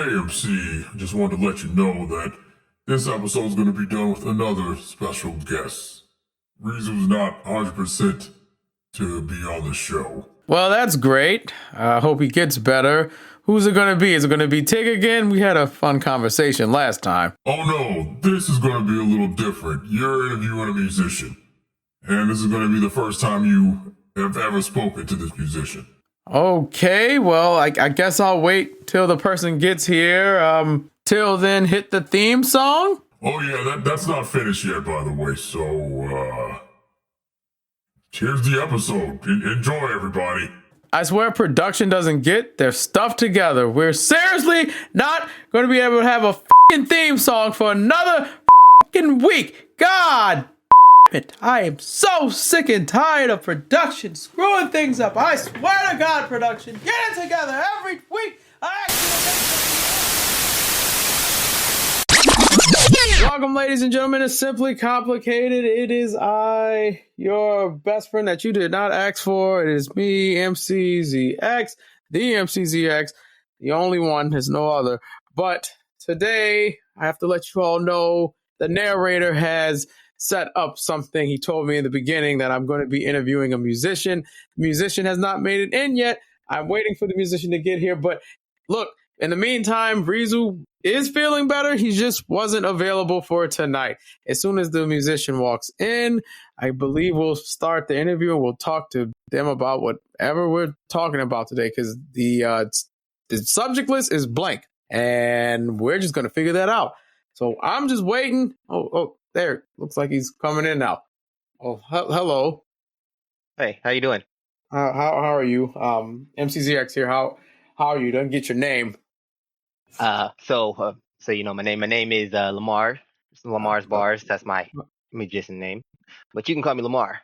MC, just wanted to let you know that this episode is going to be done with another special guest. Reezu's not 100% to be on the show. Well, that's great. I hope he gets better. Who's it going to be? Is it going to be Tig again? We had a fun conversation last time. Oh no, this is going to be a little different. You're interviewing a musician. And this is going to be the first time you have ever spoken to this musician. Okay, well, I guess I'll wait till the person gets here. Till then, hit the theme song. Oh yeah, that's not finished yet, by the way. So, here's the episode. Enjoy, everybody. I swear production doesn't get their stuff together. We're seriously not going to be able to have a f***ing theme song for another f***ing week. God it. I am so sick and tired of production screwing things up. I swear to God, production, get it together every week. Welcome, ladies and gentlemen. It's Simply Complicated. It is I, your best friend that you did not ask for. It is me, MCZX, TheMCZX, the only one. There's no other. But today, I have to let you all know the narrator has set up something. He told me in the beginning that I'm going to be interviewing a musician. The musician has not made it in yet. I'm waiting for the musician to get here. But look, in the meantime, Reezu is feeling better. He just wasn't available for tonight. As soon as the musician walks in, I believe we'll start the interview and we'll talk to them about whatever we're talking about today, because the subject list is blank and we're just going to figure that out. So I'm just waiting. Oh, there. Looks like he's coming in now. Oh, hello. Hey, how you doing? How are you? MCZX here. How are you? Don't get your name. So you know my name is Lamar. It's LamarzBars. That's my magician name, but you can call me Lamar.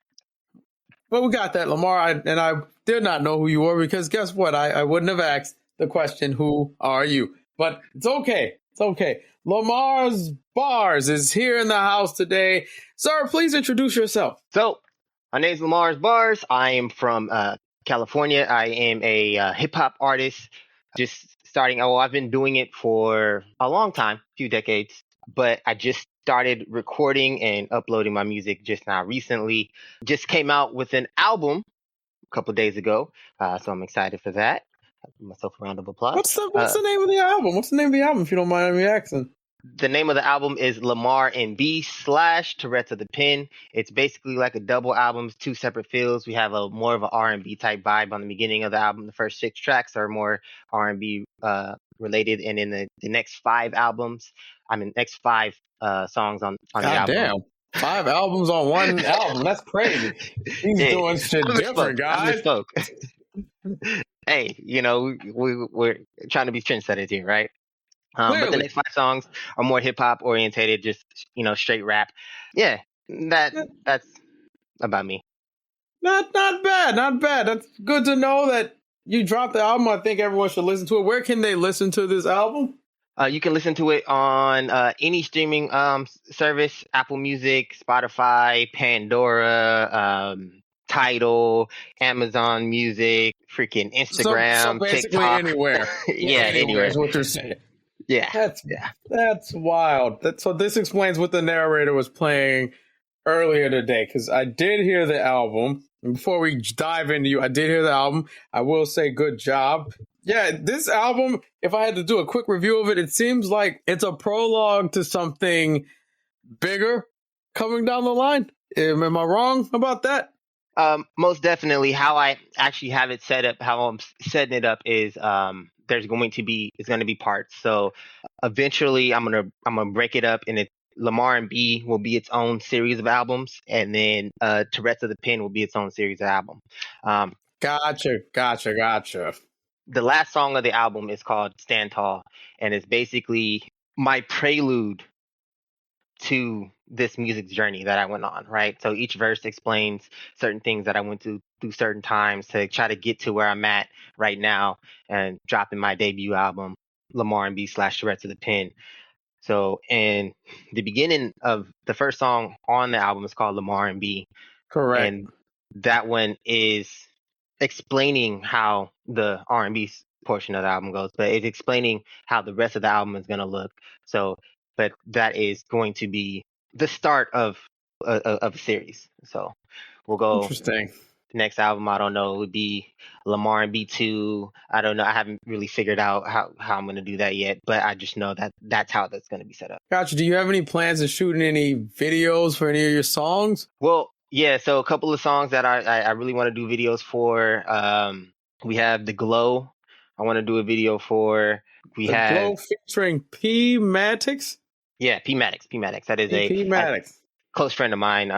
Well, we got that, Lamar. I did not know who you were, because guess what? I wouldn't have asked the question, "Who are you?" But it's okay. It's okay. LamarzBars is here in the house today. Sir, please introduce yourself. So, my name's LamarzBars. I am from California. I am a hip hop artist. Just starting. Oh, I've been doing it for a long time, a few decades. But I just started recording and uploading my music just now recently. Just came out with an album a couple of days ago. So I'm excited for that. Give myself a round of applause. What's the name of the album? What's the name of the album, if you don't mind me asking? The name of the album is LamaRnB / Tourette of the Pen. It's basically like a double album, two separate feels. We have more of an R&B type vibe on the beginning of the album. The first 6 tracks are more R&B related, and in the next 5 songs on the album. Damn. 5 albums on one album. That's crazy. He's doing shit different, guys. Hey, you know, we're trying to be trendsetters here, right? But the next 5 songs are more hip hop orientated, just, you know, straight rap. Yeah, that's about me. Not bad, not bad. That's good to know that you dropped the album. I think everyone should listen to it. Where can they listen to this album? You can listen to it on any streaming service: Apple Music, Spotify, Pandora, Tidal, Amazon Music, freaking Instagram, so basically TikTok. Anywhere. Anywhere is what you're saying. Yeah. That's wild. So this explains what the narrator was playing earlier today, because I did hear the album. And before we dive into you, I did hear the album. I will say good job. Yeah, this album, if I had to do a quick review of it, it seems like it's a prologue to something bigger coming down the line. Am I wrong about that? Most definitely. How I actually have it set up, how I'm setting it up is it's going to be parts. So eventually I'm gonna break it up, and LamaRnB will be its own series of albums, and then Tourette of the Pen will be its own series of album. Gotcha. The last song of the album is called Stand Tall, and it's basically my prelude to this music journey that I went on, right? So each verse explains certain things that I went through certain times to try to get to where I'm at right now and dropping my debut album, LamaRnB / Tourette of the Pen. So, in the beginning of the first song on the album is called LamaRnB. Correct. And that one is explaining how the R&B portion of the album goes, but it's explaining how the rest of the album is going to look. So, but that is going to be the start of a series. So we'll go. Interesting. The next album, I don't know, would be LamaRnB 2. I don't know. I haven't really figured out how I'm going to do that yet, but I just know that that's how that's going to be set up. Gotcha. Do you have any plans of shooting any videos for any of your songs? Well, yeah. So a couple of songs that I really want to do videos for. We have The Glow. I want to do a video for. We The have Glow featuring P-Matics? Yeah, P-Matics. That is P-Matics. close friend of mine.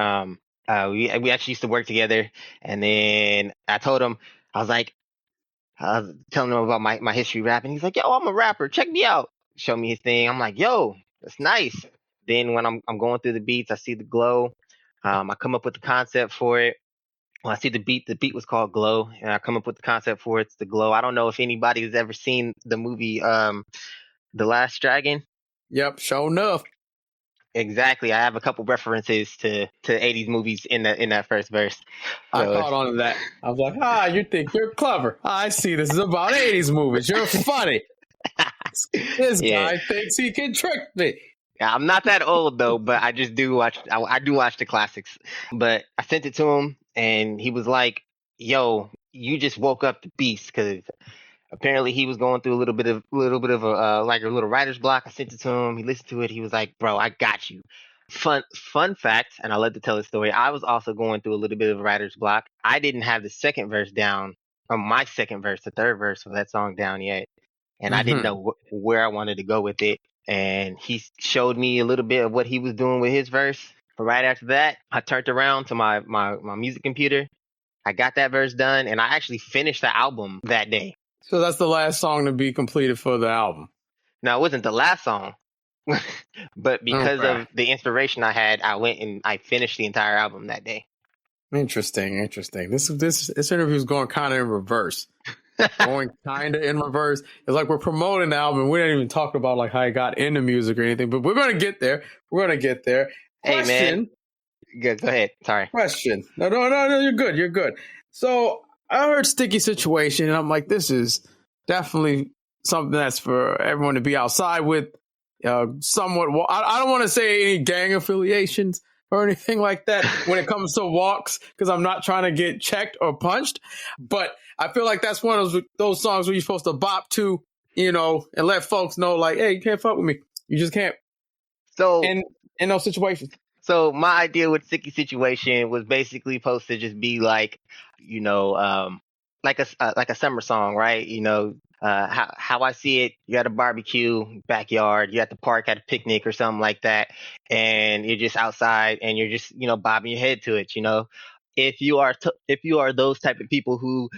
We actually used to work together, and then I told him, I was telling him about my history rapping. He's like, "Yo, I'm a rapper. Check me out." Show me his thing. I'm like, "Yo, that's nice." Then when I'm going through the beats, I see The Glow. I come up with the concept for it. When I see the beat was called Glow, and I come up with the concept for it. It's The Glow. I don't know if anybody has ever seen the movie The Last Dragon. Yep, sure enough. Exactly. I have a couple references to 80s movies in that first verse. I caught on to that. I was like, you think you're clever. I see this is about 80s movies. You're funny. This guy thinks he can trick me. Yeah, I'm not that old though, but I just do watch. I do watch the classics. But I sent it to him, and he was like, "Yo, you just woke up the beast," because apparently he was going through a little bit of a like a little writer's block. I sent it to him. He listened to it. He was like, "Bro, I got you." Fun fact, and I'll let to tell the story. I was also going through a little bit of a writer's block. I didn't have the second verse down, or my second verse, the third verse of that song down yet, and I didn't know where I wanted to go with it. And he showed me a little bit of what he was doing with his verse. But right after that, I turned around to my music computer. I got that verse done, and I actually finished the album that day. So that's the last song to be completed for the album. Now, it wasn't the last song, but because of the inspiration I had, I went and I finished the entire album that day. Interesting. This interview is going kind of in reverse. Going kind of in reverse. It's like we're promoting the album. We didn't even talk about like how I got into music or anything, but we're going to get there. Hey, man. Good. Go ahead. Sorry. Question. No, you're good. So I heard Sticky Situation, and I'm like, this is definitely something that's for everyone to be outside with. Somewhat, I don't want to say any gang affiliations or anything like that when it comes to walks, because I'm not trying to get checked or punched. But I feel like that's one of those songs where you're supposed to bop to, and let folks know, like, hey, you can't fuck with me. You just can't. So in those situations. So my idea with Sticky Situation was basically supposed to just be like, like a summer song, right? How I see it, you got a barbecue, backyard, you at the park at a picnic or something like that, and you're just outside and you're just, bobbing your head to it, If you are those type of people who,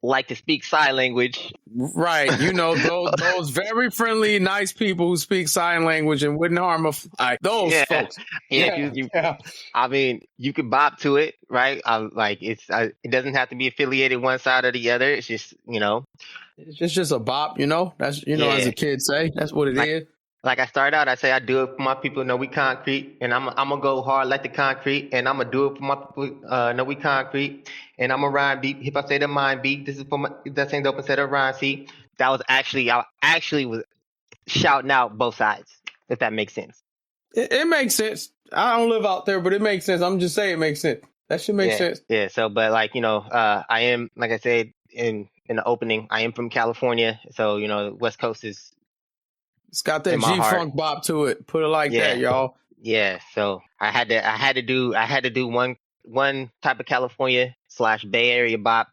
like to speak sign language. Right. Those very friendly, nice people who speak sign language and wouldn't harm a fly. Those folks. Yeah. I mean, you could bop to it, right? It doesn't have to be affiliated one side or the other. It's just, It's just a bop, That's, as a kid say, that's what it is. Like I started out, I say I do it for my people know we concrete, and I'm gonna go hard like the concrete, and I'm gonna do it for my people know we concrete, and I'm a rhyme beat. If I say the mind beat, this is for my that ain't dope instead of rhyme. See, that was I actually was shouting out both sides, if that makes sense. It makes sense. I don't live out there, but it makes sense. I'm just saying it makes sense. That should make sense. Yeah. So, but I am, like I said in the opening, I am from California, so the West Coast is. It's got that G-funk bop to it. Put it like that, y'all. Yeah. So I had to do one type of California / Bay Area bop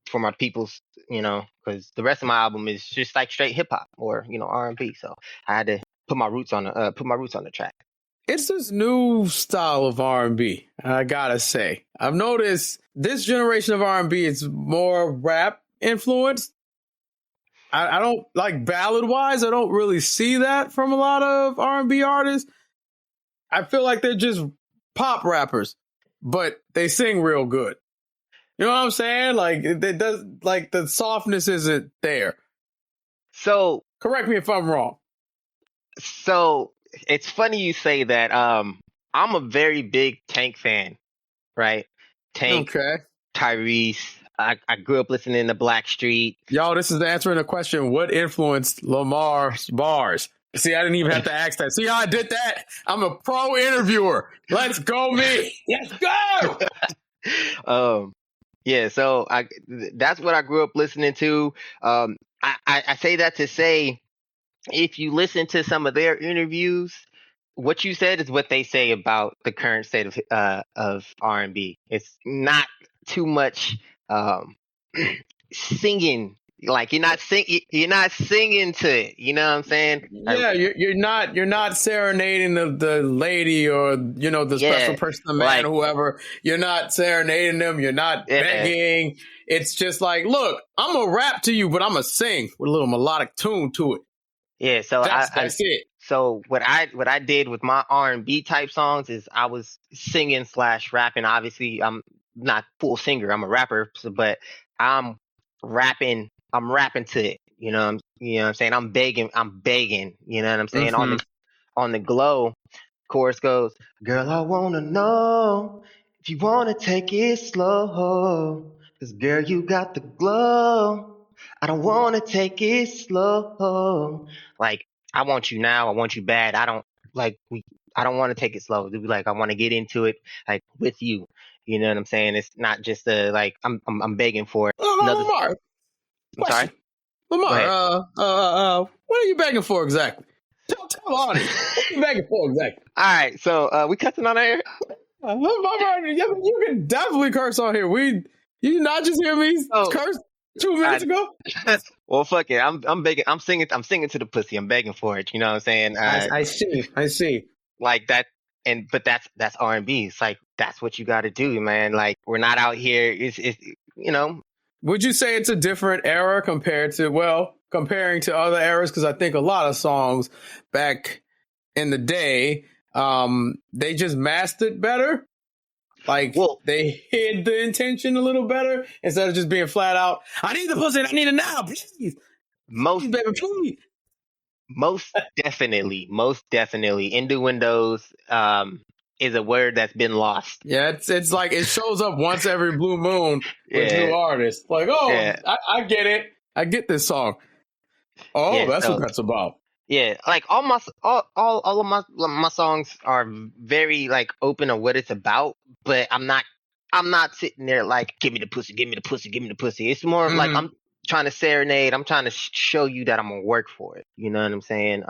for my peoples, because the rest of my album is just like straight hip hop or R&B. So I had to put my roots on the track. It's this new style of R&B. I gotta say, I've noticed this generation of R&B is more rap influenced. I don't like ballad wise. I don't really see that from a lot of R&B artists. I feel like they're just pop rappers, but they sing real good. You know what I'm saying? Like it does. Like the softness isn't there. So correct me if I'm wrong. So it's funny you say that. I'm a very big Tank fan, right? Tank, Tyrese, I grew up listening to Blackstreet. Yo, this is answering the question: what influenced Lamar's bars? See, I didn't even have to ask that. See how I did that? I'm a pro interviewer. Let's go, me. Let's go. Yeah, so that's what I grew up listening to. I say that to say, if you listen to some of their interviews, what you said is what they say about the current state of R&B. It's not too much singing. Like you're not singing to it. You know what I'm saying? Yeah, you're not serenading the lady or the special person, the man, or whoever. You're not serenading them. You're not begging. It's just like, look, I'm gonna rap to you, but I'm gonna sing with a little melodic tune to it. Yeah, so that's it. So what I did with my R&B type songs is I was singing / rapping. Obviously, I'm not full singer. I'm a rapper, but I'm rapping. I'm rapping to it. You know what I'm saying? I'm begging. You know what I'm saying? Mm-hmm. On the glow, chorus goes, "Girl, I wanna know if you wanna take it slow, 'cause girl, you got the glow. I don't wanna take it slow. Like, I want you now. I want you bad. I don't want to take it slow. Like, I want to get into it, like, with you. You know what I'm saying? It's not just like I'm begging for it. Lamar, I'm sorry, Lamar. What are you begging for exactly? Tell Lonnie. What are you begging for exactly? All right, so we cussing on air. You can definitely curse on here. You not just hear me curse 2 minutes ago. Well, fuck it. I'm begging. I'm singing to the pussy. I'm begging for it. You know what I'm saying? I see. Like that, but that's R&B. It's like that's what you got to do, man. Like, we're not out here. It's Would you say it's a different era comparing to other eras? Because I think a lot of songs back in the day, they just mastered better. Like, they hid the intention a little better instead of just being flat out, I need the pussy, I need it now, please. Most definitely. Innuendos is a word that's been lost. Yeah, it's like it shows up once every blue moon with new artists. Like, I get it. I get this song. Oh, that's what that's about. Yeah, like all of my songs are very like open on what it's about, but I'm not sitting there like, give me the pussy, give me the pussy, give me the pussy. It's more like I'm trying to serenade. I'm trying to show you that I'm gonna work for it. You know what I'm saying?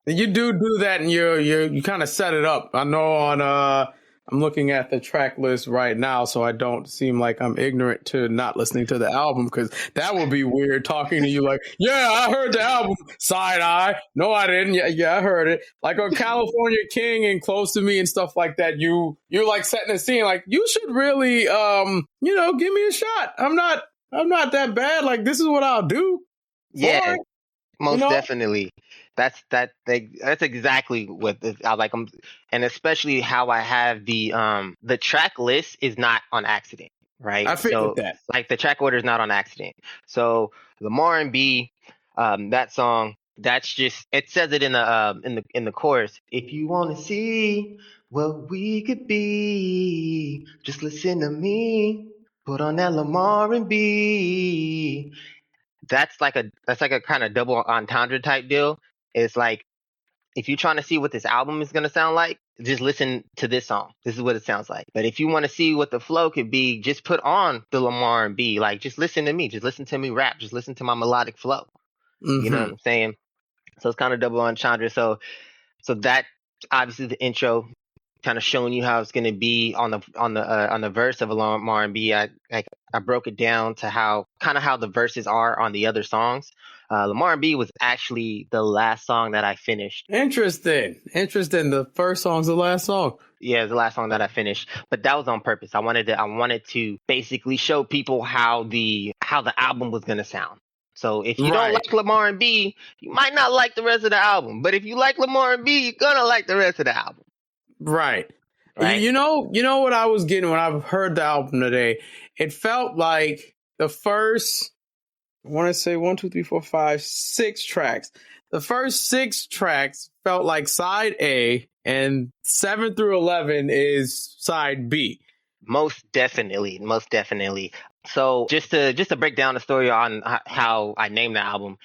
You do that, and you kind of set it up. I know I'm looking at the track list right now, so I don't seem like I'm ignorant to not listening to the album, because that would be weird talking to you like, yeah, I heard the album, side eye. No, I didn't. Yeah, I heard it. Like on California King and Close to Me and stuff like that, you're like setting the scene, like, you should really, give me a shot. I'm not that bad. Like, this is what I'll do. Yeah, most definitely. That's exactly what I like. And especially how I have the track list is not on accident, right? I figured that. Like, the track order is not on accident. So LamaRnB, that song, that's just, it says it in the chorus. If you want to see what we could be, just listen to me. Put on that LamaRnB. That's like a kind of double entendre type deal. It's like, if you're trying to see what this album is going to sound like, just listen to this song. This is what it sounds like. But if you want to see what the flow could be, just put on the LamaRnB. Like, just listen to me. Just listen to me rap. Just listen to my melodic flow. You know what I'm saying? So it's kind of double entendre. So that, obviously, the intro kind of showing you how it's going to be on the verse of LamaRnB. I broke it down to how the verses are on the other songs. LamaRnB was actually the last song that I finished. Interesting. The first song's the last song. Yeah, it's the last song that I finished, but that was on purpose. I wanted to basically show people how the album was going to sound. So if you don't like LamaRnB, you might not like the rest of the album. But if you like LamaRnB, you're gonna like the rest of the album. Right. You know what I was getting when I heard the album today? It felt like the first, I want to say 1, 2, 3, 4, 5, 6 tracks. The first 6 tracks felt like side A, and 7 through 11 is side B. Most definitely. So just to break down the story on how I named the album,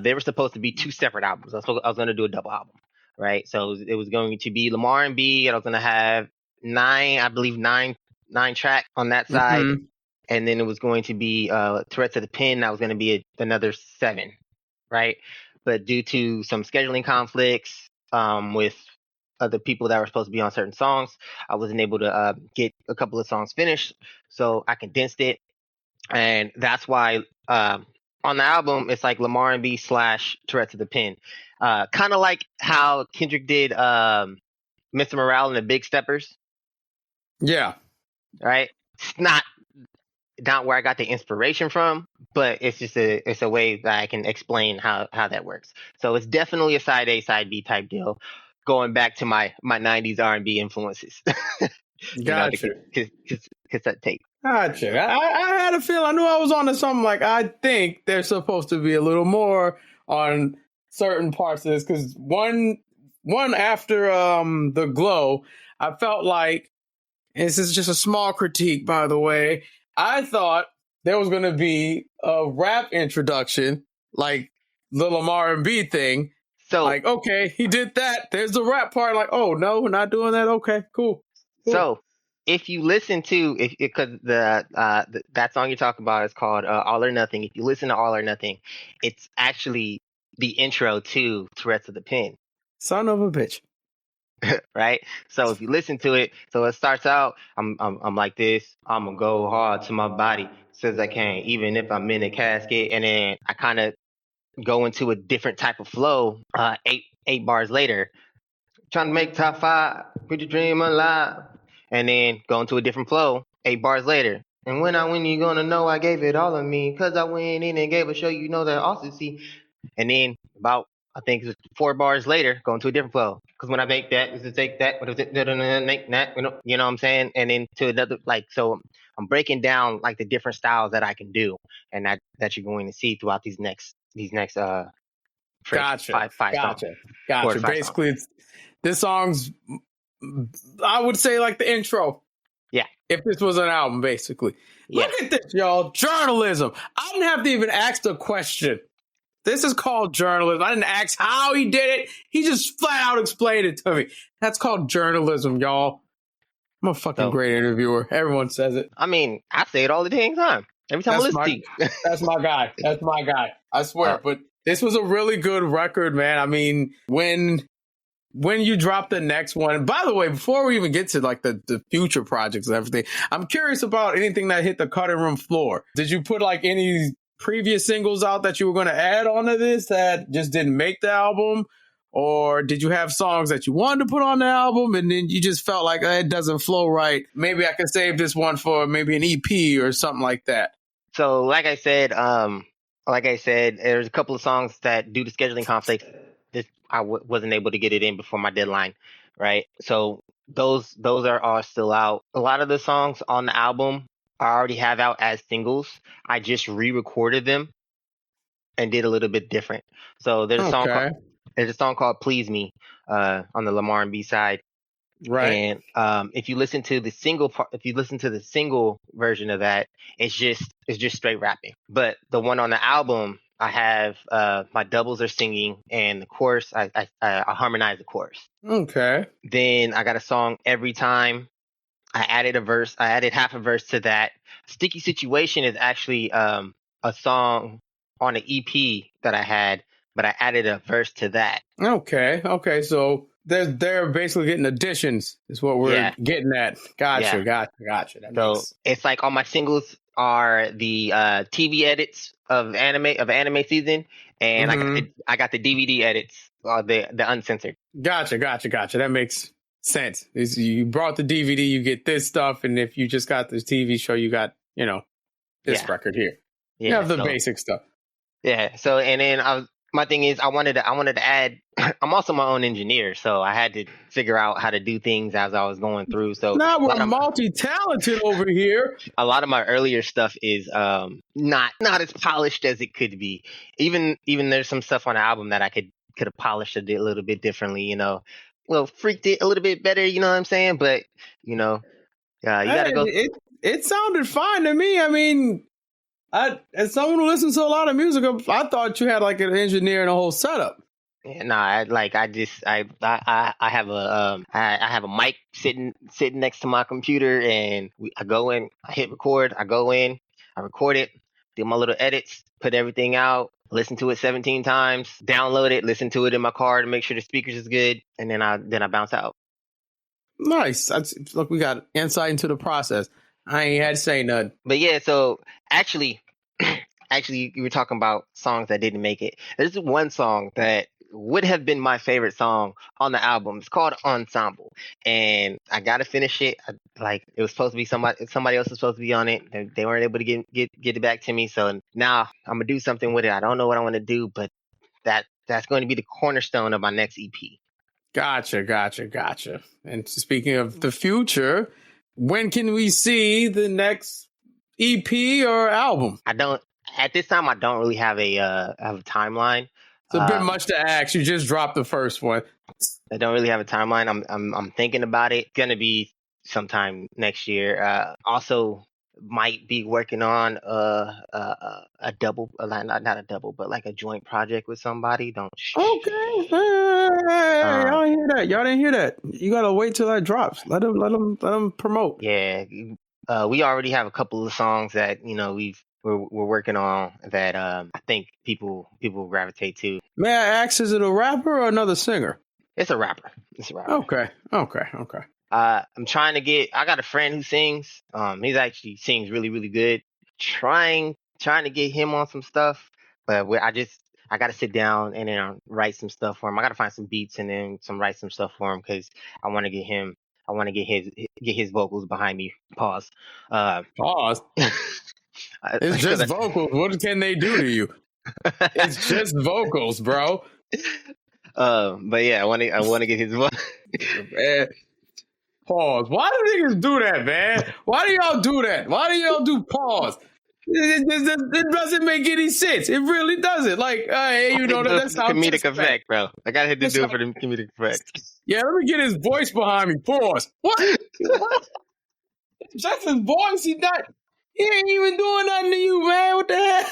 they were supposed to be two separate albums. I was going to do a double album, right? So it was going to be LamaRnB, and I was going to have nine track on that side, Mm-hmm. and then it was going to be Tourette to the Pin. That was going to be another 7, right? But due to some scheduling conflicts with other people that were supposed to be on certain songs, I wasn't able to get a couple of songs finished, so I condensed it, and that's why on the album it's like LamaRnB / Tourette to the Pin, kind of like how Kendrick did Mr. Morale and the Big Steppers, Yeah. right? It's not where I got the inspiration from, but it's a way that I can explain how that works. So it's definitely a side A, side B type deal, going back to my 90s R&B influences. Gotcha. The cassette tape. Gotcha. I had a feeling. I knew I was onto something. Like, I think there's supposed to be a little more on certain parts of this, because one after the glow, I felt like, and this is just a small critique, by the way, I thought there was going to be a rap introduction, like the LamaRnB thing. So Like, okay, he did that. There's the rap part. Like, oh no, we're not doing that. Okay, cool. So if you listen to because that song you're talking about is called All or Nothing. If you listen to All or Nothing, it's actually the intro to Tourette to the Pin, Son of a bitch. right? So if you listen to it, so it starts out, I'm like this. I'm gonna go hard to my body, says I can, even if I'm in a casket, and then I kind of go into a different type of flow. Eight bars later, trying to make top 5, put your dream alive, and then go into a different flow 8 bars later. And when I win, you gonna know I gave it all of me, cause I went in and gave a show, you know that also see. And then about, I think it's 4 bars later, go into a different flow. Cause when I make that, is to take that, what is it, make that, you know what I'm saying? And then to another, like, so I'm breaking down like the different styles that I can do, and that you're going to see throughout these next Gotcha. five songs. 4 to 5 Basically, this song's, I would say, like the intro. Yeah. If this was an album, basically. Yeah. Look at this, y'all. Journalism. I didn't have to even ask the question. This is called journalism. I didn't ask how he did it. He just flat out explained it to me. That's called journalism, y'all. I'm a fucking great interviewer. Everyone says it. I mean, I say it all the dang time. Every time I listen to you. That's my guy. That's my guy. I swear. But this was a really good record, man. I mean, when you drop the next one, by the way, before we even get to like the future projects and everything, I'm curious about anything that hit the cutting room floor. Did you put like any previous singles out that you were going to add onto this that just didn't make the album? Or did you have songs that you wanted to put on the album and then you just felt like it doesn't flow right? Maybe I could save this one for maybe an EP or something like that. So like I said, there's a couple of songs that due to scheduling conflicts, I wasn't able to get it in before my deadline, right? So those are all still out. A lot of the songs on the album I already have out as singles. I just re-recorded them and did a little bit different. So there's a song called "Please Me" on the LamaRnB side, right? And if you listen to the single version of that, it's just straight rapping. But the one on the album, I have my doubles are singing, and the chorus I harmonize the chorus. Okay. Then I got a song "Every Time." I added half a verse to that. "Sticky Situation" is actually a song on an EP that I had, but I added a verse to that. Okay. So they're basically getting additions, is what we're getting at. Gotcha. So it's like all my singles are the TV edits of anime season, and I got the DVD edits, the uncensored. Gotcha. That makes sense. You brought the DVD, you get this stuff, and if you just got this TV show, you got this record here. Yeah, you have the basic stuff. Yeah. So and then my thing is I wanted to add. I'm also my own engineer, so I had to figure out how to do things as I was going through. So now we're multi-talented over here. A lot of my earlier stuff is not as polished as it could be. Even there's some stuff on the album that I could have polished it a little bit differently. Freaked it a little bit better. You know what I'm saying? But you gotta go. it sounded fine to me. I mean, as someone who listens to a lot of music, I thought you had like an engineer and a whole setup. Yeah, no, I have I have a mic sitting next to my computer, and I go in, I hit record, I go in, I record it, do my little edits, put everything out, listen to it 17 times, download it, listen to it in my car to make sure the speakers is good, and then I bounce out. Nice. Look, we got insight into the process. I ain't had to say nothing. But yeah, so actually, you were talking about songs that didn't make it. There's one song that would have been my favorite song on the album. It's called Ensemble, and I gotta finish it. It was supposed to be somebody else was supposed to be on it. They weren't able to get it back to me, so now I'm gonna do something with it. I don't know what I want to do, but that's going to be the cornerstone of my next EP. Gotcha. And speaking of the future, when can we see the next EP or album? At this time, I don't really have a timeline. It's a bit much to ask. You just dropped the first one. I don't really have a timeline. I'm thinking about it. It's gonna be sometime next year. Also, might be working on a double, not a double, but like a joint project with somebody. Okay. Hey, y'all hear that? Y'all didn't hear that. You gotta wait till that drops. Let them promote. Yeah, we already have a couple of songs that we're working on that I think people gravitate to. May I ask, is it a rapper or another singer? It's a rapper. Okay. I'm trying to get. I got a friend who sings. He's actually sings really, really good. Trying to get him on some stuff, but I got to sit down and then write some stuff for him. I got to find some beats and then write some stuff for him because I want to get him. I want to get his vocals behind me. Pause. Pause. It's just vocals. What can they do to you? It's just vocals, bro. But yeah, I want to get his voice. Pause. Why do niggas do that, man? Why do y'all do that? Why do y'all do pause? It doesn't make any sense. It really doesn't. Like, that's how comedic effect, bro. I gotta hit the dude for the comedic effect. Yeah, let me get his voice behind me. Pause. What? Justin's voice. He ain't even doing nothing to you, man. What the hell?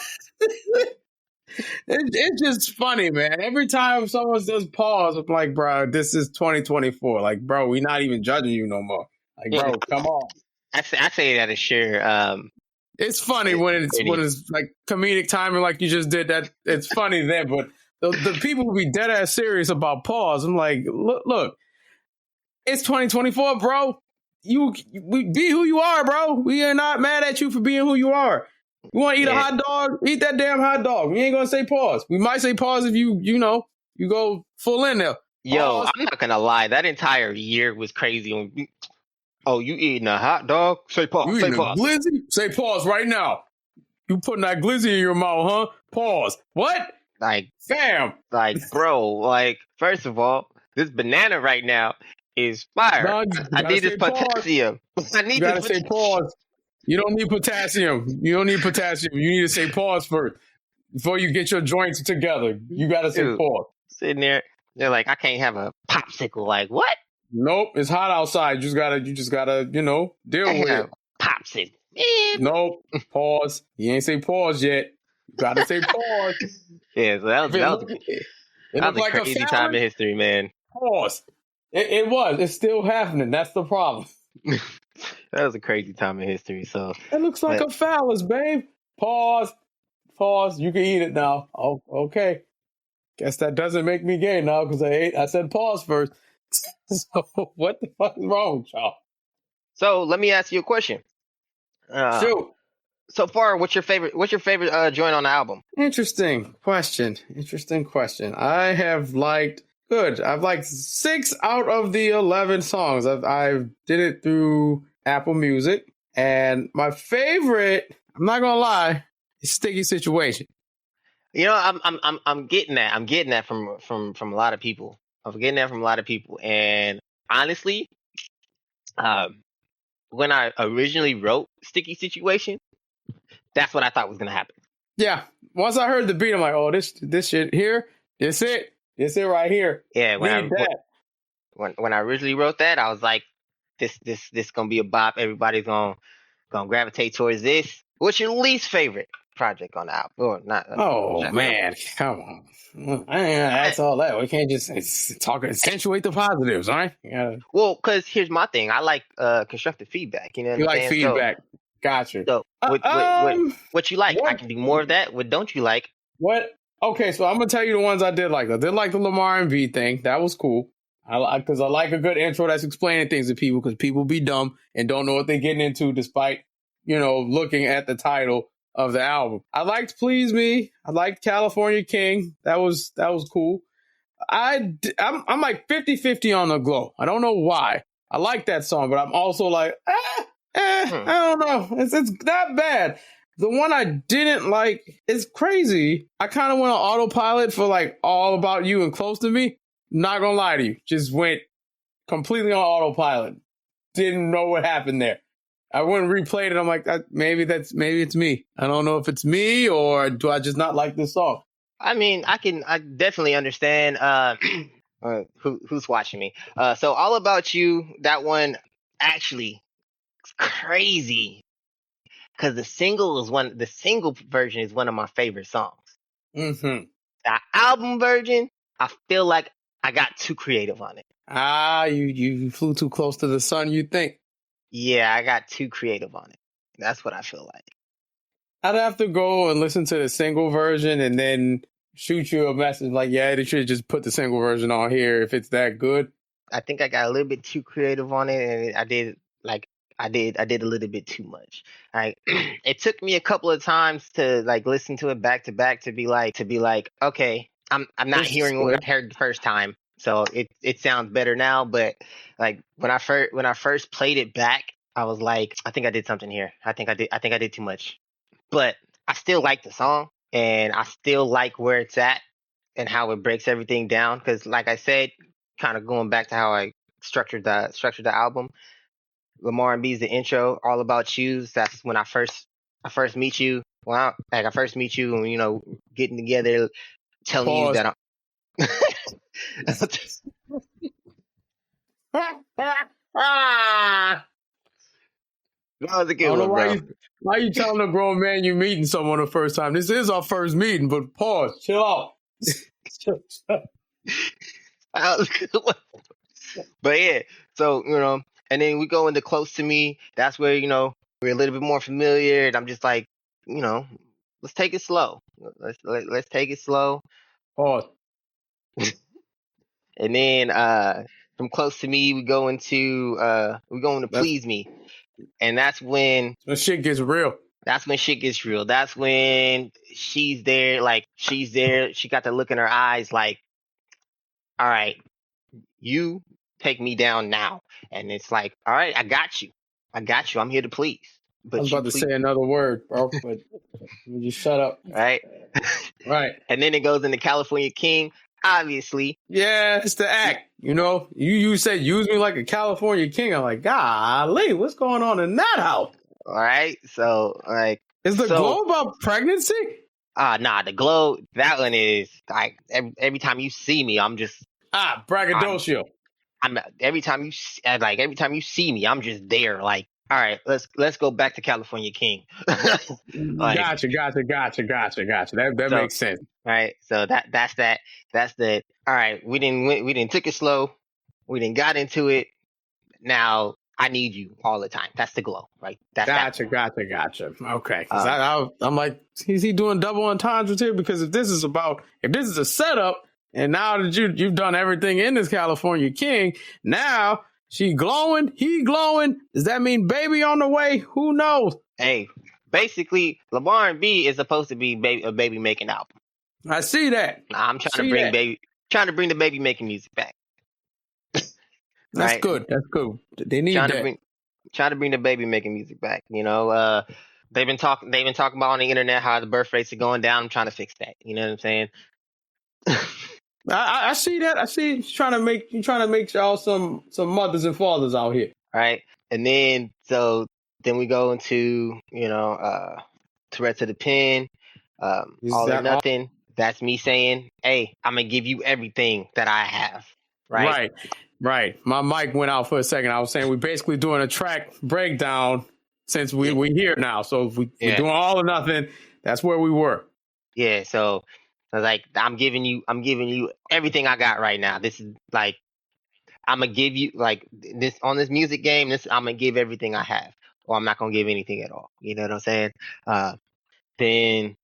It's just funny, man. Every time someone says pause, I'm like, bro, this is 2024. Like, bro, we're not even judging you no more. Like, bro, come on. I say that is sure. It's funny when it's like comedic timing, like you just did that. It's funny then, but the people who be dead ass serious about pause, I'm like, look, it's 2024, bro. We be who you are, bro. We are not mad at you for being who you are. You want to eat a hot dog? Eat that damn hot dog. We ain't gonna say pause. We might say pause if you go full in there. Yo, I'm not gonna lie. That entire year was crazy. You eating a hot dog? Say pause. You say pause. Glizzy? Say pause right now. You putting that glizzy in your mouth, huh? Pause. What? Like, fam. Like, bro. Like, first of all, this banana right now is fire. No, I need this potassium. I need. You gotta say pause. You don't need potassium. You need to say pause first before you get your joints together. You gotta say pause. Sitting there, they're like, I can't have a popsicle. Like, what? Nope, it's hot outside. You just gotta, deal with it. Popsicle. Nope. Pause. You ain't say pause yet. You gotta say pause. Yeah, so that was a crazy time in history, man. Pause. It was. It's still happening. That's the problem. That was a crazy time in history. So it looks like a phallus, babe. Pause. You can eat it now. Oh, okay. Guess that doesn't make me gay now because I said pause first. So what the fuck is wrong with y'all? So let me ask you a question. Shoot. So far, what's your favorite joint on the album? Interesting question. I've liked 6 out of the 11 songs. I did it through Apple Music, and my favorite, I'm not gonna lie, is Sticky Situation. I'm getting that. I'm getting that from a lot of people. And honestly, when I originally wrote Sticky Situation, that's what I thought was gonna happen. Yeah. Once I heard the beat, I'm like, oh, this shit here, this it right here. Yeah. When I originally wrote that, I was like, this gonna be a bop. Everybody's gonna gonna gravitate towards this. What's your least favorite project on the album? Or not? Oh man, come on. I ain't gonna ask all that. We can't just accentuate the positives, all right? Well, because here's my thing. I like constructive feedback. You know what You I'm like saying? feedback. Gotcha. So what you like? I can do more of that. What don't you like? What? Okay, so I'm gonna tell you the ones I did like. I did like the LamaRnB thing. That was cool. Because I like a good intro that's explaining things to people, because people be dumb and don't know what they're getting into despite, looking at the title of the album. I liked Please Me. I liked California King. That was cool. I'm like 50-50 on The Glow. I don't know why. I like that song, but I'm also like, I don't know. It's not bad. The one I didn't like is Crazy. I kind of went on autopilot for like All About You and Close to Me. Not gonna lie to you. Just went completely on autopilot. Didn't know what happened there. I went and replayed it. I'm like, maybe it's me. I don't know if it's me or do I just not like this song. I mean, I definitely understand who's watching me. So All About You, that one actually is crazy because the single version is one of my favorite songs. Mm-hmm. The album version, I feel like I got too creative on it. You flew too close to the sun, you think? Yeah, I got too creative on it. That's what I feel like. I'd have to go and listen to the single version and then shoot you a message like, yeah, they should just put the single version on here if it's that good. I think I got a little bit too creative on it, and I did a little bit too much. Like it took me a couple of times to like listen to it back to back to be like, okay, I'm not hearing what I heard the first time, so it sounds better now. But like when I first played it back, I was like, I think I did something here. I think I did too much. But I still like the song, and I still like where it's at and how it breaks everything down. Because, like I said, kind of going back to how I structured the album, LamaRnB is the intro. All About You. That's when I first meet you. Well, I first meet you, and getting together, telling you that I'm. That was a good one, bro. Why you telling a grown man you meeting someone the first time? This is our first meeting, but pause, chill out. That was a good one. But yeah, so and then we go into Close to Me. That's where we're a little bit more familiar, and I'm just like, let's take it slow. Let's take it slow. Pause. And then from Close to Me, we go into Please Me. And that's when shit gets real. That's when shit gets real. That's when she's there. She got the look in her eyes like, all right, you take me down now. And it's like, all right, I got you. I'm here to please. But I was about to say another word, bro, but you just shut up. Right? Right. And then it goes into California King, obviously. Yeah, it's the act. You said use me like a California king. I'm like, golly, what's going on in that house? All right. So, like. Is the glow about pregnancy? Nah, the glow, that one is like every time you see me, I'm just. Braggadocio. Every time you see me, I'm just there. Like, all right, let's go back to California King. Like, gotcha. That makes sense. Right. So that's the all right. We didn't took it slow. We didn't got into it. Now I need you all the time. That's the glow, right? Gotcha. Okay. I'm like, is he doing double entendres here? Because if this is a setup, and now that you've done everything in this California King, now she glowing, he glowing. Does that mean baby on the way? Who knows? Hey, basically, LamaRnB is supposed to be a baby making album. I see that. I'm trying to bring the baby making music back. That's good. They need trying to bring the baby making music back. They've been talking about on the internet how the birth rates are going down. I'm trying to fix that. You know what I'm saying? I see that. I see you trying to make y'all some mothers and fathers out here. Right. And then we go into, Tourette to the Pen, All or Nothing. That's me saying, hey, I'm gonna give you everything that I have. Right. Right. My mic went out for a second. I was saying we're basically doing a track breakdown since we here now. So if we're Yeah. doing all or nothing, that's where we were. Yeah, so like I'm giving you everything I got right now. This is like I'm gonna give you like this on this music game. This I'm gonna give everything I have, or I'm not gonna give anything at all. You know what I'm saying? Then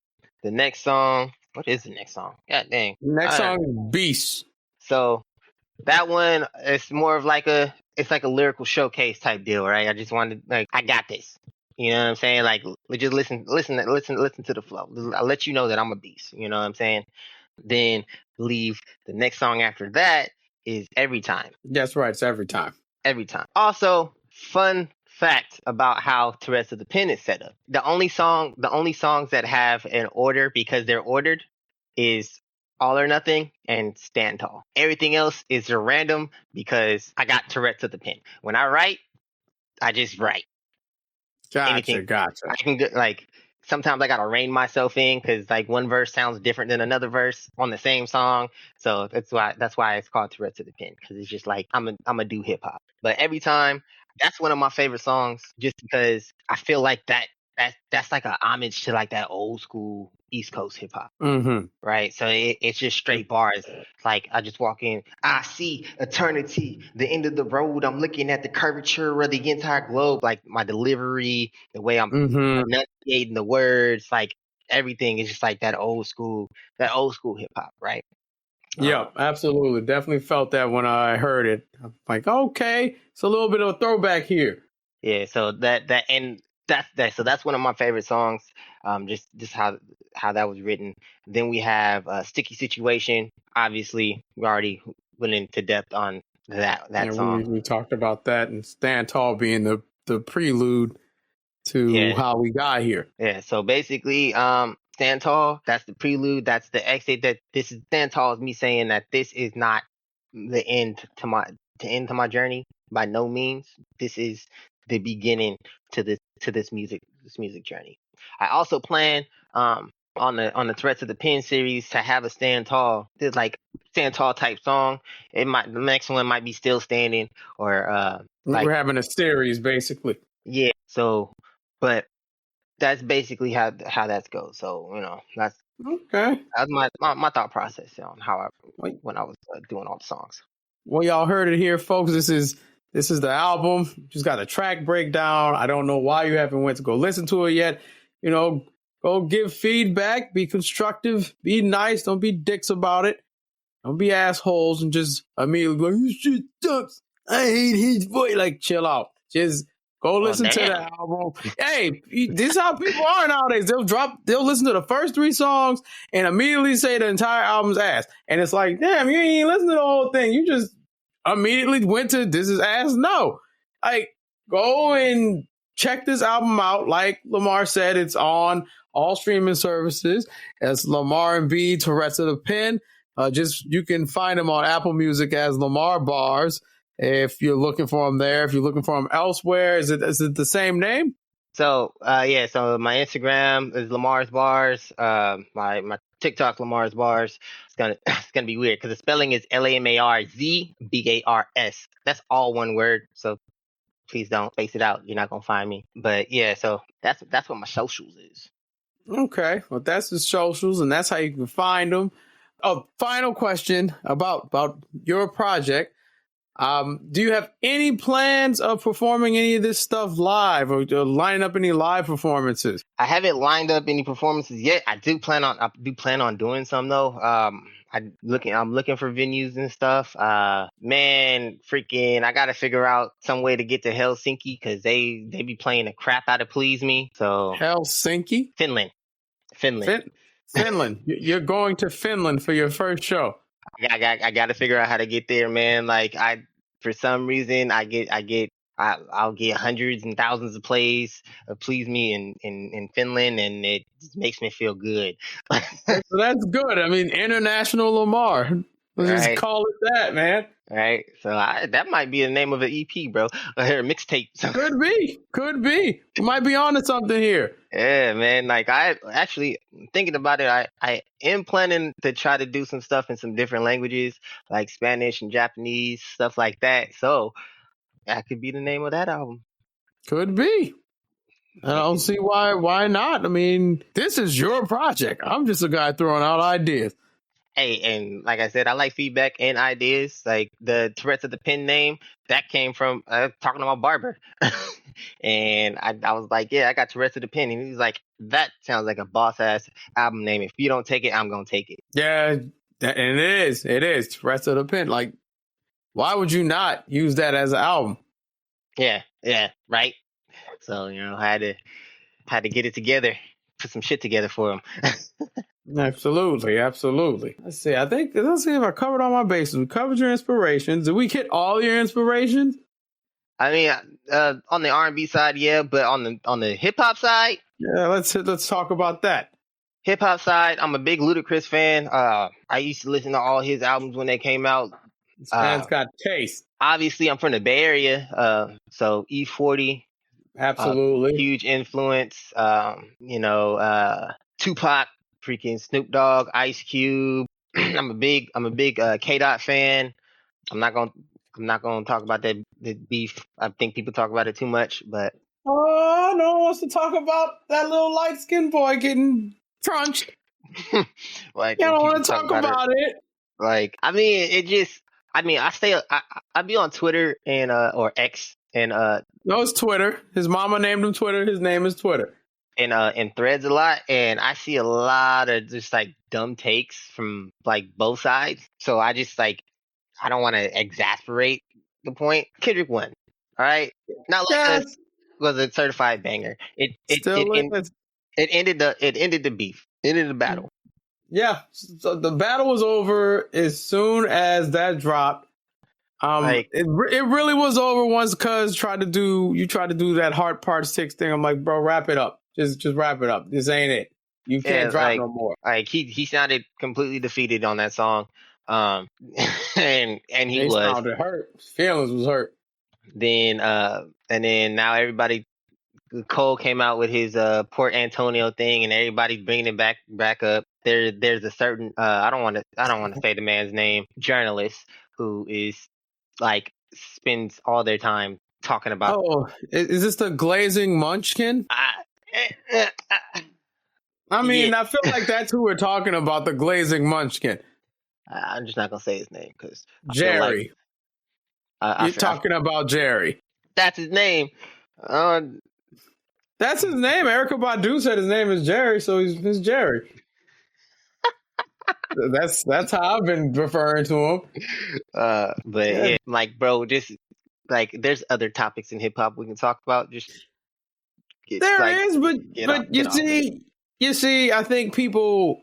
the next song. What is the next song? God dang. Next song, Beast. So that one is more of like it's like a lyrical showcase type deal, right? I just wanted like I got this. You know what I'm saying? Like just listen to the flow. I'll let you know that I'm a beast. You know what I'm saying? Then leave the next song after that is Every Time. That's right, it's Every Time. Every Time. Also, fun fact about how Tourette's of the Pen is set up. The only songs that have an order because they're ordered is All or Nothing and Stand Tall. Everything else is random because I got Tourette's of the Pen. When I write, I just write. Gotcha. I can get like sometimes I gotta rein myself in because like one verse sounds different than another verse on the same song. So that's why it's called Tourette's of the Pen, because it's just like I'm a do hip hop. But Every Time, that's one of my favorite songs just because I feel like that's like a homage to like that old school East Coast hip hop. Mm-hmm. Right. So it's just straight bars. Like I just walk in, I see eternity, the end of the road. I'm looking at the curvature of the entire globe. Like my delivery, the way I'm enunciating the words, like everything is just like that old school hip hop, right? Yeah, absolutely. Definitely felt that when I heard it. I'm like, okay, it's a little bit of a throwback here. Yeah. So that's one of my favorite songs. Just how that was written. Then we have Sticky Situation. Obviously, we already went into depth on that song. We talked about that, and Stand Tall being the prelude to how we got here. Yeah. So basically, Stand Tall, that's the prelude. That's the exit. That this is Stand Tall is me saying that this is not the end to my journey by no means. This is the beginning to this music journey. I also plan on the Tourette's of the Pen series to have a Stand Tall, this like Stand Tall type song. The next one might be Still Standing, or like we're having a series basically. Yeah. So, but that's basically how that goes. So that's okay. That's my thought process on when I was doing all the songs. Well, y'all heard it here, folks. This is the album. Just got a track breakdown. I don't know why you haven't went to go listen to it yet. Go give feedback. Be constructive. Be nice. Don't be dicks about it. Don't be assholes and just immediately go, "You shit sucks. I hate his voice." Like, chill out. Just go listen to the album. Hey, this is how people are nowadays. They'll listen to the first 3 songs and immediately say the entire album's ass. And it's like, damn, you ain't listen to the whole thing. You just immediately went to this is ass. No. Like, go and check this album out. Like Lamar said, it's on all streaming services. It's LamaRnB, Tourette's of the Pen. You can find them on Apple Music as LamarzBars. If you're looking for them there, if you're looking for them elsewhere, is it the same name? So so my Instagram is LamarzBars. My TikTok LamarzBars. It's gonna be weird because the spelling is LamarzBars. That's all one word. So please don't space it out. You're not gonna find me. But yeah, so that's what my socials is. Okay, well that's the socials, and that's how you can find them. Oh, final question about your project. Do you have any plans of performing any of this stuff live or lining up any live performances? I haven't lined up any performances yet. I do plan on doing some though. I'm looking for venues and stuff. Man, freaking, I gotta figure out some way to get to Helsinki because they be playing the crap out of Please Me. So Helsinki, Finland. Finland. You're going to Finland for your first show. I got to figure out how to get there, man. Like for some reason, I'll get hundreds and thousands of plays of Please Me in Finland, and it just makes me feel good. So that's good. I mean, International Lamar. Let's just call it that, man. Right. So that might be the name of an EP, bro. A mixtape. Could be. We might be onto something here. Yeah, man. Like I actually thinking about it, I am planning to try to do some stuff in some different languages, like Spanish and Japanese, stuff like that. So that could be the name of that album. Could be. I don't see why not. I mean, this is your project. I'm just a guy throwing out ideas. Hey, and like I said, I like feedback and ideas. Like the Tourette's of the pen name, that came from talking to my barber. And I was like, yeah, I got Tourette's of the pen. And he's like, that sounds like a boss ass album name. If you don't take it, I'm going to take it. Yeah, and it is. It is. Rest of the pen. Like, why would you not use that as an album? Yeah, right. So, I had to get it together, put some shit together for him. Absolutely. Let's see. Let's see if I covered all my bases. We covered your inspirations. Did we hit all your inspirations? I mean, on the R&B side, yeah, but on the hip hop side, yeah, let's talk about that. Hip hop side, I'm a big Ludacris fan. I used to listen to all his albums when they came out. This man's got taste. Obviously, I'm from the Bay Area, so E40, absolutely huge influence. Tupac, freaking Snoop Dogg, Ice Cube. I'm a big K-Dot fan. I'm not gonna talk about the beef. I think people talk about it too much, but no one wants to talk about that little light skinned boy getting crunched. like, I don't want to talk about it. Like, I mean, I be on Twitter and or X and no, it's Twitter. His mama named him Twitter. His name is Twitter. And Threads a lot, and I see a lot of just like dumb takes from like both sides. So I just like, I don't want to exasperate the point. Kendrick won. All right, not like this was a certified banger. It ended the beef. It ended the battle. Yeah, so the battle was over as soon as that dropped. It really was over once Cuz tried to do that Heart Part 6 thing. I'm like, bro, wrap it up. Just wrap it up. This ain't it. You can't drop no more. Like he sounded completely defeated on that song. And he sounded hurt. His feelings was hurt. Then and then now everybody, Cole came out with his Port Antonio thing, and everybody's bringing it back up. There's a certain I don't want to say the man's name, journalist who is like spends all their time talking about. Oh, is this the glazing munchkin? I mean, yeah. I feel like that's who we're talking about, the glazing munchkin. I'm just not gonna say his name because Jerry. You're talking about Jerry. That's his name. That's his name. Erykah Badu said his name is Jerry, so he's Jerry. That's how I've been referring to him. But yeah, like, bro, just like, there's other topics in hip hop we can talk about. Just but you see, I think people,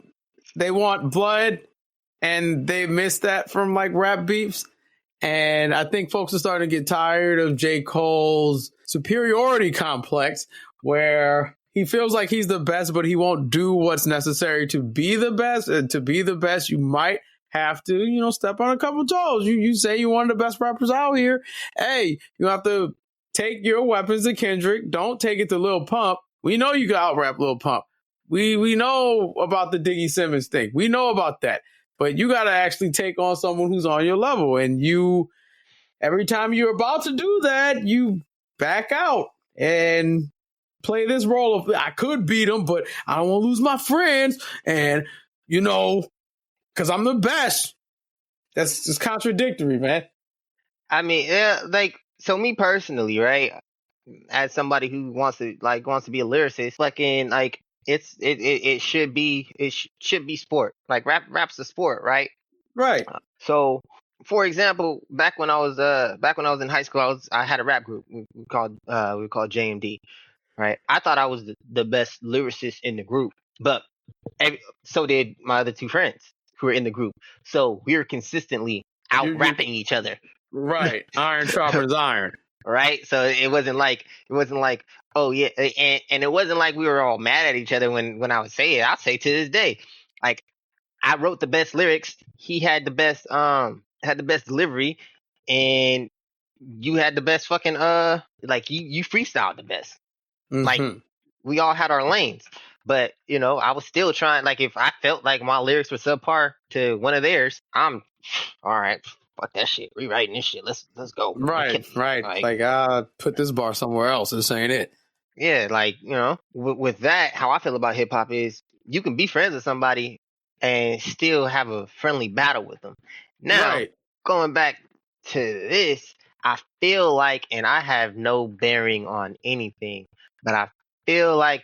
they want blood, and they miss that from like rap beefs. And I think folks are starting to get tired of J. Cole's superiority complex, where he feels like he's the best, but he won't do what's necessary to be the best. And to be the best, you might have to, step on a couple toes. You say you're one of the best rappers out here. Hey, you have to take your weapons to Kendrick. Don't take it to Lil Pump. We know you can out-rap Lil Pump. We know about the Diggy Simmons thing. We know about that. But you got to actually take on someone who's on your level. And every time you're about to do that, you back out and play this role of, I could beat him, but I don't want to lose my friends. And, because I'm the best. That's just contradictory, man. I mean, so me personally, right, as somebody who wants to be a lyricist, fucking like, it should be sport. Like rap's a sport, right? Right. So, for example, back when I was in high school, I had a rap group we called JMD, right? I thought I was the best lyricist in the group, but so did my other two friends who were in the group. So we were consistently out rapping each other. Right. Iron sharpens iron. Right. So it wasn't like, oh yeah, and it wasn't like we were all mad at each other when I would say it. I'll say to this day, like, I wrote the best lyrics, he had the best delivery, and you had the best fucking like you freestyled the best. Mm-hmm. Like, we all had our lanes. But, I was still trying, like, if I felt like my lyrics were subpar to one of theirs, I'm all right, fuck that shit, rewriting this shit. Let's go. Right. Like, put this bar somewhere else. This ain't it. Yeah, like, with that, how I feel about hip hop is you can be friends with somebody and still have a friendly battle with them. Now, Right. going back to this, I feel like, and I have no bearing on anything, but I feel like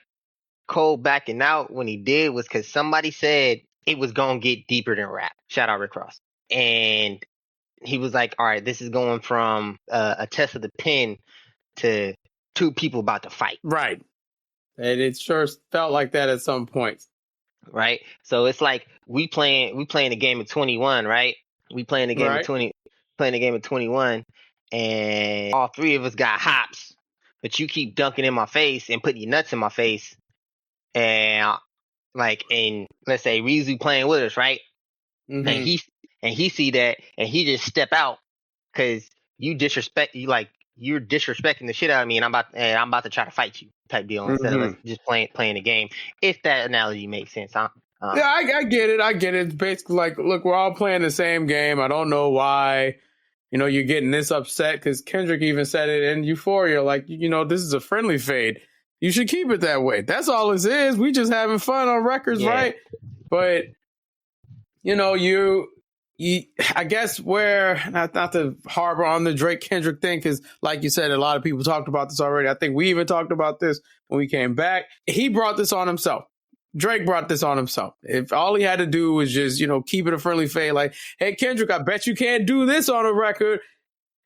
Cole backing out when he did was because somebody said it was going to get deeper than rap. Shout out Rick Ross. And he was like, all right, this is going from a test of the pen to two people about to fight. Right. And it sure felt like that at some points. Right. So it's like we playing a game of 21, right? We playing a game of Right. 20, playing a game of 21, and all three of us got hops, but you keep dunking in my face and putting your nuts in my face, and and let's say Reezu playing with us, right? Mm-hmm. And he see that and he just step out because you're disrespecting the shit out of me, and I'm about to try to fight you type deal instead of us just playing the game. If that analogy makes sense, huh? Yeah, I get it. I get it. It's basically like, look, we're all playing the same game. I don't know why, you're getting this upset, because Kendrick even said it in Euphoria. Like, this is a friendly fade. You should keep it that way. That's all this is. We just having fun on records, right? But, I guess where, not to harbor on the Drake Kendrick thing, because like you said, a lot of people talked about this already. I think we even talked about this when we came back. He brought this on himself. Drake brought this on himself. If all he had to do was just, keep it a friendly fade, like, hey, Kendrick, I bet you can't do this on a record.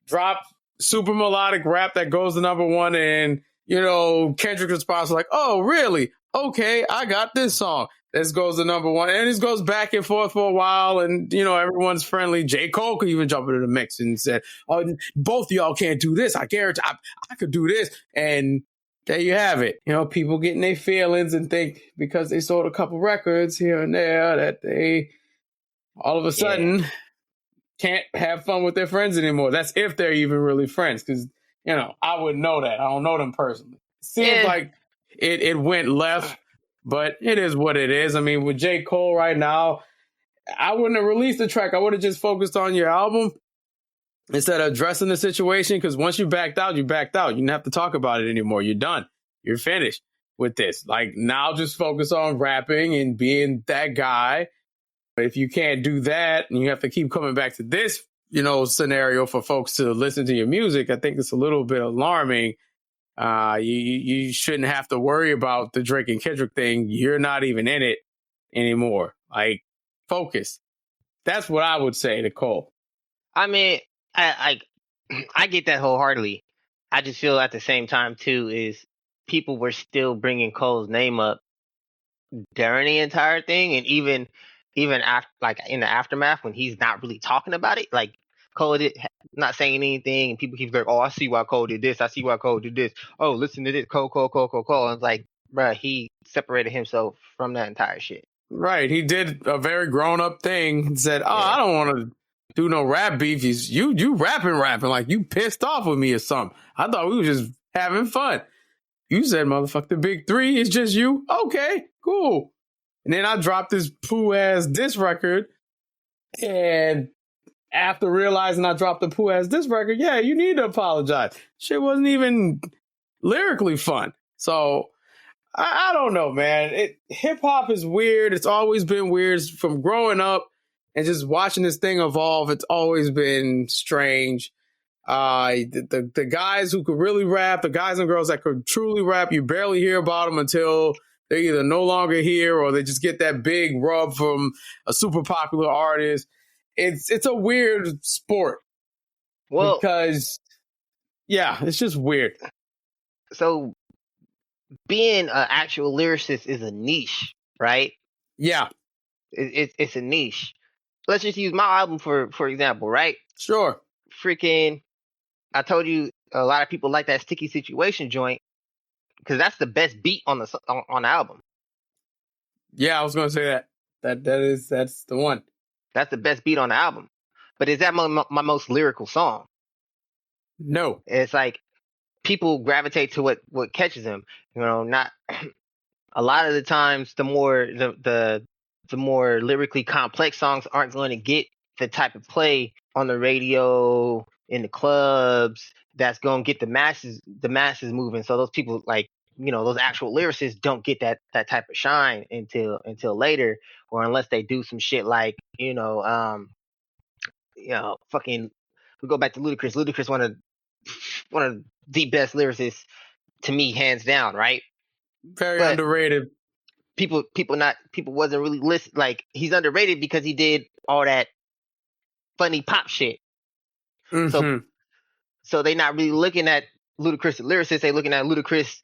Drop super melodic rap that goes to number one, and, Kendrick's response was like, oh, really? Okay, I got this song. This goes to number one, and this goes back and forth for a while, and, everyone's friendly. J. Cole could even jump into the mix and said, oh, both of y'all can't do this. I guarantee I could do this. And there you have it. People getting their feelings and think because they sold a couple records here and there that they all of a sudden can't have fun with their friends anymore. That's if they're even really friends, because, I wouldn't know that. I don't know them personally. Seems like it went left, but it is what it is. I mean, with J. Cole right now, I wouldn't have released the track. I would have just focused on your album instead of addressing the situation, because once you backed out, you backed out. You didn't have to talk about it anymore. You're done. You're finished with this. Like, now just focus on rapping and being that guy. If you can't do that and you have to keep coming back to this, scenario for folks to listen to your music, I think it's a little bit alarming. You shouldn't have to worry about the Drake and Kendrick thing. You're not even in it anymore. Like, focus. That's what I would say to Cole. I mean, I get that wholeheartedly. I just feel at the same time too is people were still bringing Cole's name up during the entire thing, and even after, like, in the aftermath when he's not really talking about it, like Cole did not saying anything, and people keep going, oh, I see why Cole did this. I see why Cole did this. Oh, listen to this, Cole. And it's like, bruh, he separated himself from that entire shit. Right. He did a very grown up thing and said, I don't want to do no rap beef. You rapping like you pissed off with me or something. I thought we were just having fun. You said, motherfucker, the big three is just you. Okay, cool. And then I dropped this poo ass diss record. And after realizing I dropped the poo ass diss record, yeah, you need to apologize. Shit wasn't even lyrically fun. So I don't know, man. Hip hop is weird. It's always been weird from growing up and just watching this thing evolve. It's always been strange. The guys who could really rap, the guys and girls that could truly rap, you barely hear about them until they're either no longer here or they just get that big rub from a super popular artist. It's a weird sport. Well, because it's just weird. So being an actual lyricist is a niche, right? Yeah. It's a niche. Let's just use my album for example, right? Sure. Freaking, I told you a lot of people like that Sticky Situation joint because that's the best beat on the album. Yeah, I was going to say that. That's the one. That's the best beat on the album. But is that my most lyrical song? No. It's like people gravitate to what catches them. Not a lot of the times the more lyrically complex songs aren't going to get the type of play on the radio, in the clubs, that's going to get the masses moving. So those people, like, those actual lyricists don't get that type of shine until later, or unless they do some shit like fucking. We go back to Ludacris. Ludacris, one of the best lyricists to me, hands down, right? Very But underrated. people wasn't really listen. Like, he's underrated because he did all that funny pop shit. Mm-hmm. So they not really looking at Ludacris the lyricist. They looking at Ludacris,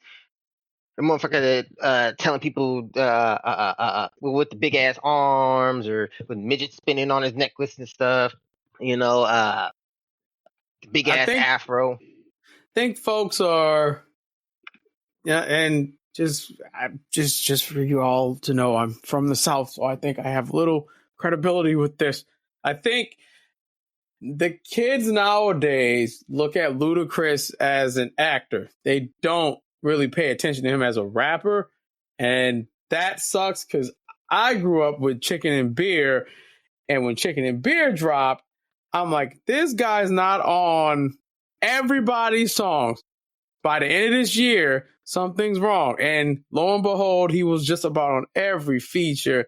the motherfucker telling people with the big ass arms, or with midgets spinning on his necklace and stuff. Big ass afro. Think folks are, and just for you all to know, I'm from the South, so I think I have little credibility with this. I think the kids nowadays look at Ludacris as an actor. They don't really pay attention to him as a rapper, and that sucks because I grew up with Chicken and Beer, and when Chicken and Beer dropped, I'm like, this guy's not on everybody's songs. By the end of this year, something's wrong. And lo and behold, he was just about on every feature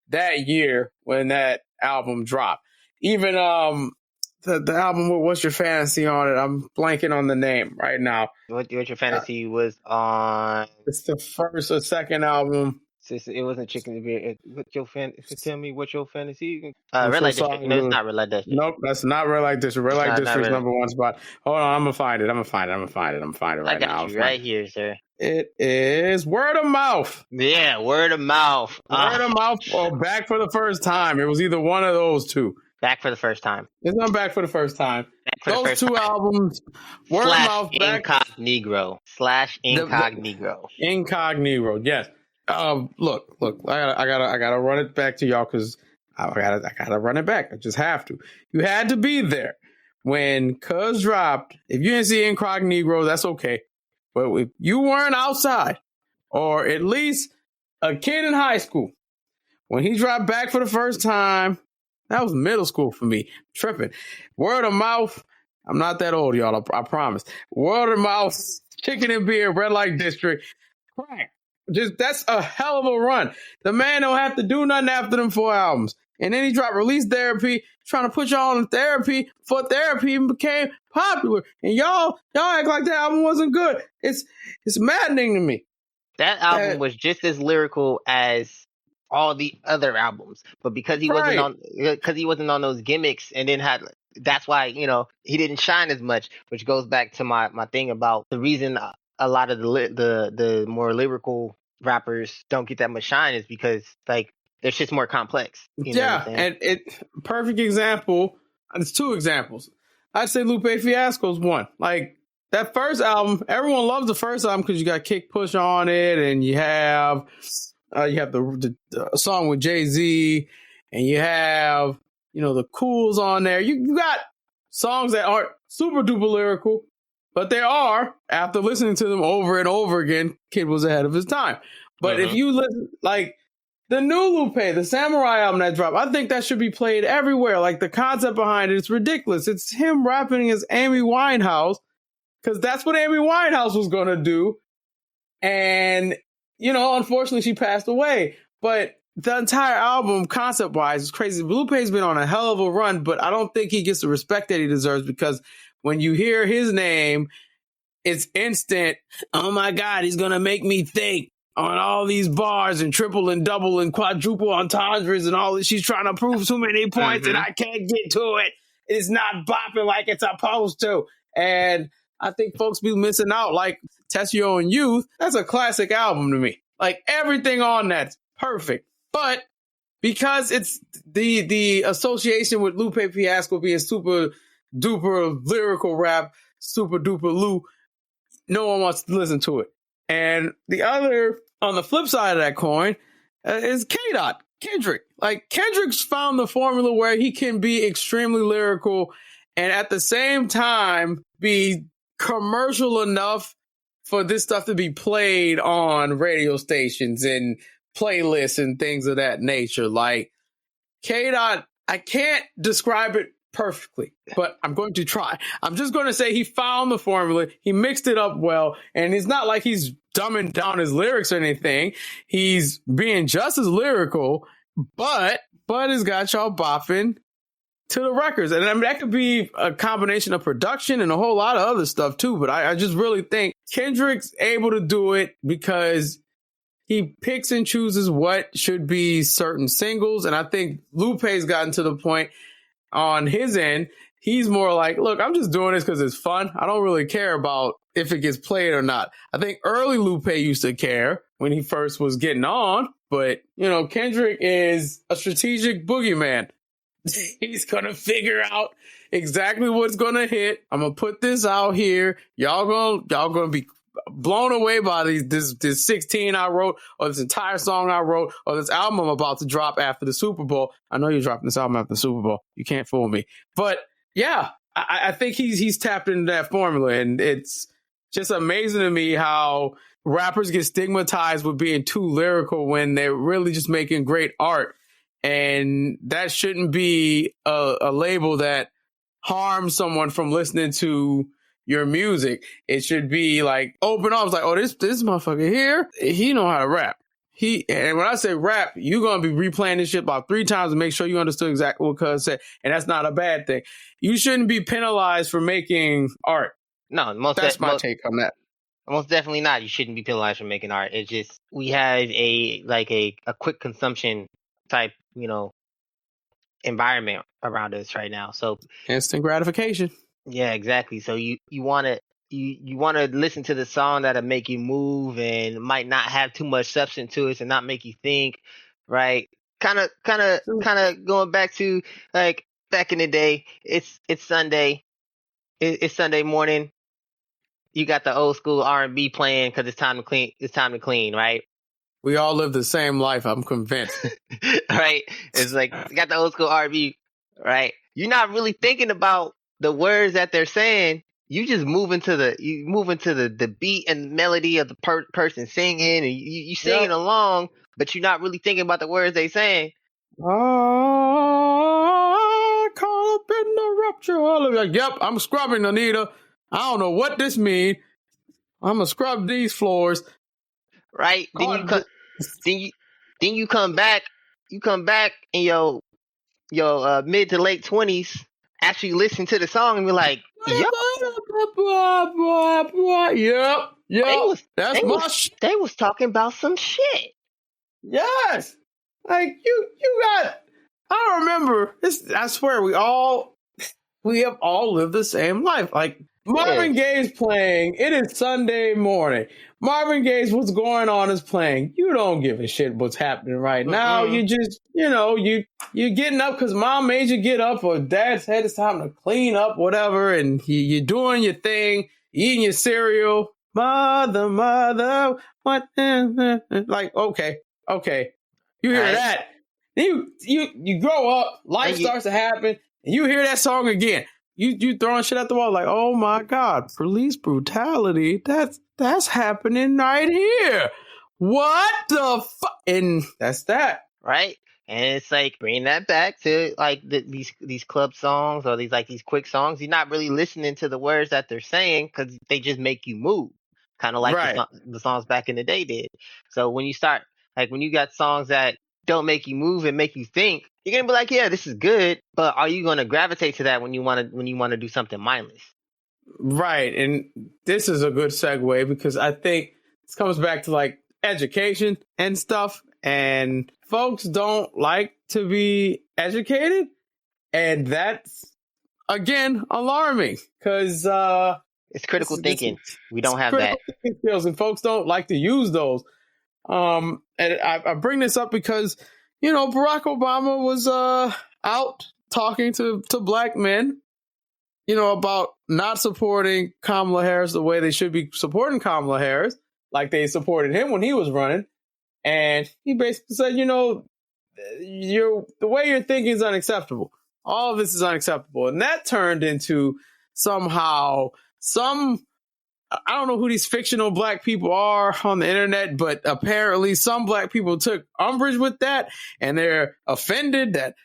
that year when that album dropped. Even the album with What's Your Fantasy on it, I'm blanking on the name right now. What Your Fantasy was on? It's the first or second album. It wasn't Chicken and Beer. Tell me what your fantasy. I'm Red so Light sorry, District. No, it's not Red Light District. Nope, that's not Red Light District. Red Light District's Red- number one spot. Hold on, I'm gonna find it. I'm gonna find it right now. I got you right here, sir. It is Word of Mouth. Yeah, Word of Mouth. Word of Mouth or Back for the First Time. It was either one of those two. Back for the First Time. It's not Back for the First Time. Those two albums, Word of Mouth, Incognito. Incognito. Incognito, yes. Look, I gotta run it back to y'all because I gotta run it back. I just have to. You had to be there when Cuz dropped. If you didn't see Incognito, that's okay. But if you weren't outside, or at least a kid in high school, when he dropped Back for the First Time, that was middle school for me. Tripping. Word of Mouth. I'm not that old, y'all. I promise. Word of Mouth, Chicken and Beer, Red Light District. Crack. That's a hell of a run. The man don't have to do nothing after them 4 albums. And then he dropped Release Therapy, trying to put y'all on therapy before therapy even became popular. And y'all act like the album wasn't good. It's maddening to me. That album was just as lyrical as all the other albums, but because he wasn't on those gimmicks, and then that's why he didn't shine as much. Which goes back to my thing about the reason a lot of the more lyrical rappers don't get that much shine is because they're just more complex. And perfect example. There's 2 examples. I'd say Lupe Fiasco's one. Like that first album, everyone loves the first album because you got Kick Push on it, and you have the song with Jay-Z, and you have the Cools on there. You got songs that aren't super duper lyrical, but they are. After listening to them over and over again, Kid was ahead of his time. But if you listen, like the new Lupe, the Samurai album that dropped, I think that should be played everywhere. Like the concept behind it's ridiculous. It's him rapping as Amy Winehouse because that's what Amy Winehouse was gonna do, and unfortunately she passed away. But the entire album, concept-wise, is crazy. Lupe's been on a hell of a run, but I don't think he gets the respect that he deserves because when you hear his name, it's instant, oh my God, he's going to make me think on all these bars and triple and double and quadruple entendres and all this. She's trying to prove too many points and I can't get to it. It's not bopping like it's supposed to. And I think folks be missing out. Like Tessio and Youth, that's a classic album to me. Like everything on that's perfect. But because it's the association with Lupe Fiasco being super duper lyrical rap, super duper Lou, no one wants to listen to it. And the other, on the flip side of that coin, is K-Dot, Kendrick. Like Kendrick's found the formula where he can be extremely lyrical and at the same time be commercial enough for this stuff to be played on radio stations and playlists and things of that nature. Like K-Dot, I can't describe it perfectly, but I'm going to try. I'm just going to say he found the formula. He mixed it up well, and it's not like he's dumbing down his lyrics or anything. He's being just as lyrical, but it's got y'all bopping to the records. And I mean, that could be a combination of production and a whole lot of other stuff too. But I just really think Kendrick's able to do it because he picks and chooses what should be certain singles. And I think Lupe's gotten to the point on his end. He's more like, look, I'm just doing this because it's fun. I don't really care about if it gets played or not. I think early Lupe used to care when he first was getting on. But, Kendrick is a strategic boogeyman. He's going to figure out exactly what's going to hit. I'm going to put this out here. Y'all going to be blown away by this 16 I wrote, or this entire song I wrote, or this album I'm about to drop after the Super Bowl. I know you're dropping this album after the Super Bowl. You can't fool me. But yeah, I think he's tapped into that formula, and it's just amazing to me how rappers get stigmatized with being too lyrical when they're really just making great art. And that shouldn't be a label that harms someone from listening to your music. It should be like open arms, like, oh, this motherfucker here, he know how to rap. And when I say rap, you're gonna be replaying this shit about 3 times to make sure you understood exactly what Cuz said, and that's not a bad thing. You shouldn't be penalized for making art. No, that's my take on that. Most definitely not. You shouldn't be penalized for making art. It's just we have a quick consumption type, environment around us right now. So instant gratification. Yeah, exactly. So you want to listen to the song that'll make you move and might not have too much substance to it and not make you think, right? Kind of going back to like back in the day. It's Sunday. It's Sunday morning. You got the old school R&B playing because it's time to clean. It's time to clean, right? We all live the same life, I'm convinced. Right? It's like you got the old school R&B, right? You're not really thinking about the words that they're saying. You just move into the beat and melody of the person singing, and you singing along, but you're not really thinking about the words they saying. Oh, caught up in the rupture. Like, yep, I'm scrubbing, Anita. I don't know what this means. I'm gonna scrub these floors. Right? Then you come back. You come back in your mid to late 20s. Actually listen to the song and be like, yep. They was talking about some shit. Yes. Like you got, I don't remember this. I swear we have all lived the same life. Like Marvin Gaye's playing. It is Sunday morning. Marvin Gaye's What's Going On is playing. You don't give a shit what's happening right now. You just, you're getting up because mom made you get up, or dad said it's time to clean up, whatever, and you're doing your thing, eating your cereal. Mother, what? Like, okay. You hear that. Then you grow up, life starts to happen, and you hear that song again. You throwing shit at the wall like, oh my God, police brutality. That's happening right here. What the fuck? And that's that. Right? And it's like bringing that back to like these club songs or these quick songs. You're not really listening to the words that they're saying because they just make you move. Kind of like the songs back in the day did. So when you start, like when you got songs that don't make you move and make you think, you're gonna be like, yeah, this is good, but are you gonna gravitate to that when you want to do something mindless? Right. And this is a good segue because I think this comes back to like education and stuff, and folks don't like to be educated, and that's again alarming because it's critical thinking. We don't have that skills, and folks don't like to use those. And I bring this up because, Barack Obama was out talking to black men, about not supporting Kamala Harris the way they should be supporting Kamala Harris, like they supported him when he was running. And he basically said, the way you're thinking is unacceptable. All of this is unacceptable. And that turned into somehow I don't know who these fictional black people are on the internet, but apparently some black people took umbrage with that, and they're offended that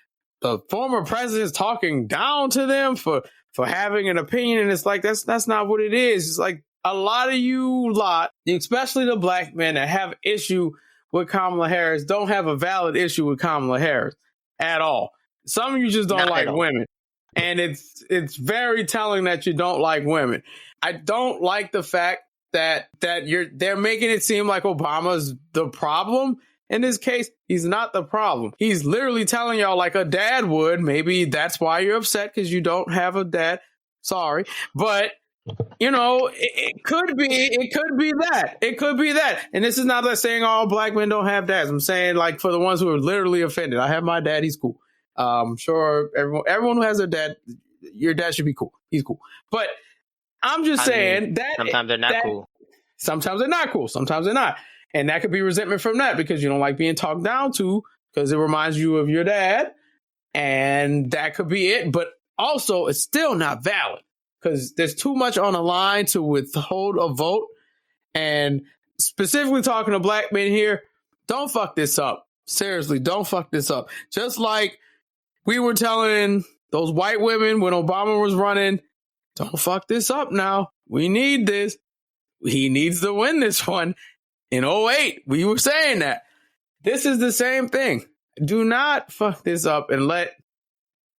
the former president's talking down to them for having an opinion, and it's like that's not what it is. It's like a lot of you lot, especially the black men that have issue with Kamala Harris, don't have a valid issue with Kamala Harris at all. Some of you just don't Not like at all. women, and it's very telling that you don't like women. I don't like the fact that they're making it seem like Obama's the problem. In this case, he's not the problem. He's literally telling y'all like a dad would. Maybe that's why you're upset, because you don't have a dad. Sorry. But, you know, it could be that. It could be that. And this is not like saying all black men don't have dads. I'm saying, like, for the ones who are literally offended. I have my dad. He's cool. I'm sure everyone who has a dad, your dad should be cool. He's cool. But I'm just saying that sometimes they're not cool. Sometimes they're not cool. Sometimes they're not. And that could be resentment from that, because you don't like being talked down to, because it reminds you of your dad. And that could be it. But also, it's still not valid, because there's too much on the line to withhold a vote. And specifically talking to black men here, don't fuck this up. Seriously, don't fuck this up. Just like we were telling those white women when Obama was running, don't fuck this up now. We need this. He needs to win this one. In 2008, we were saying that. This is the same thing. Do not fuck this up and let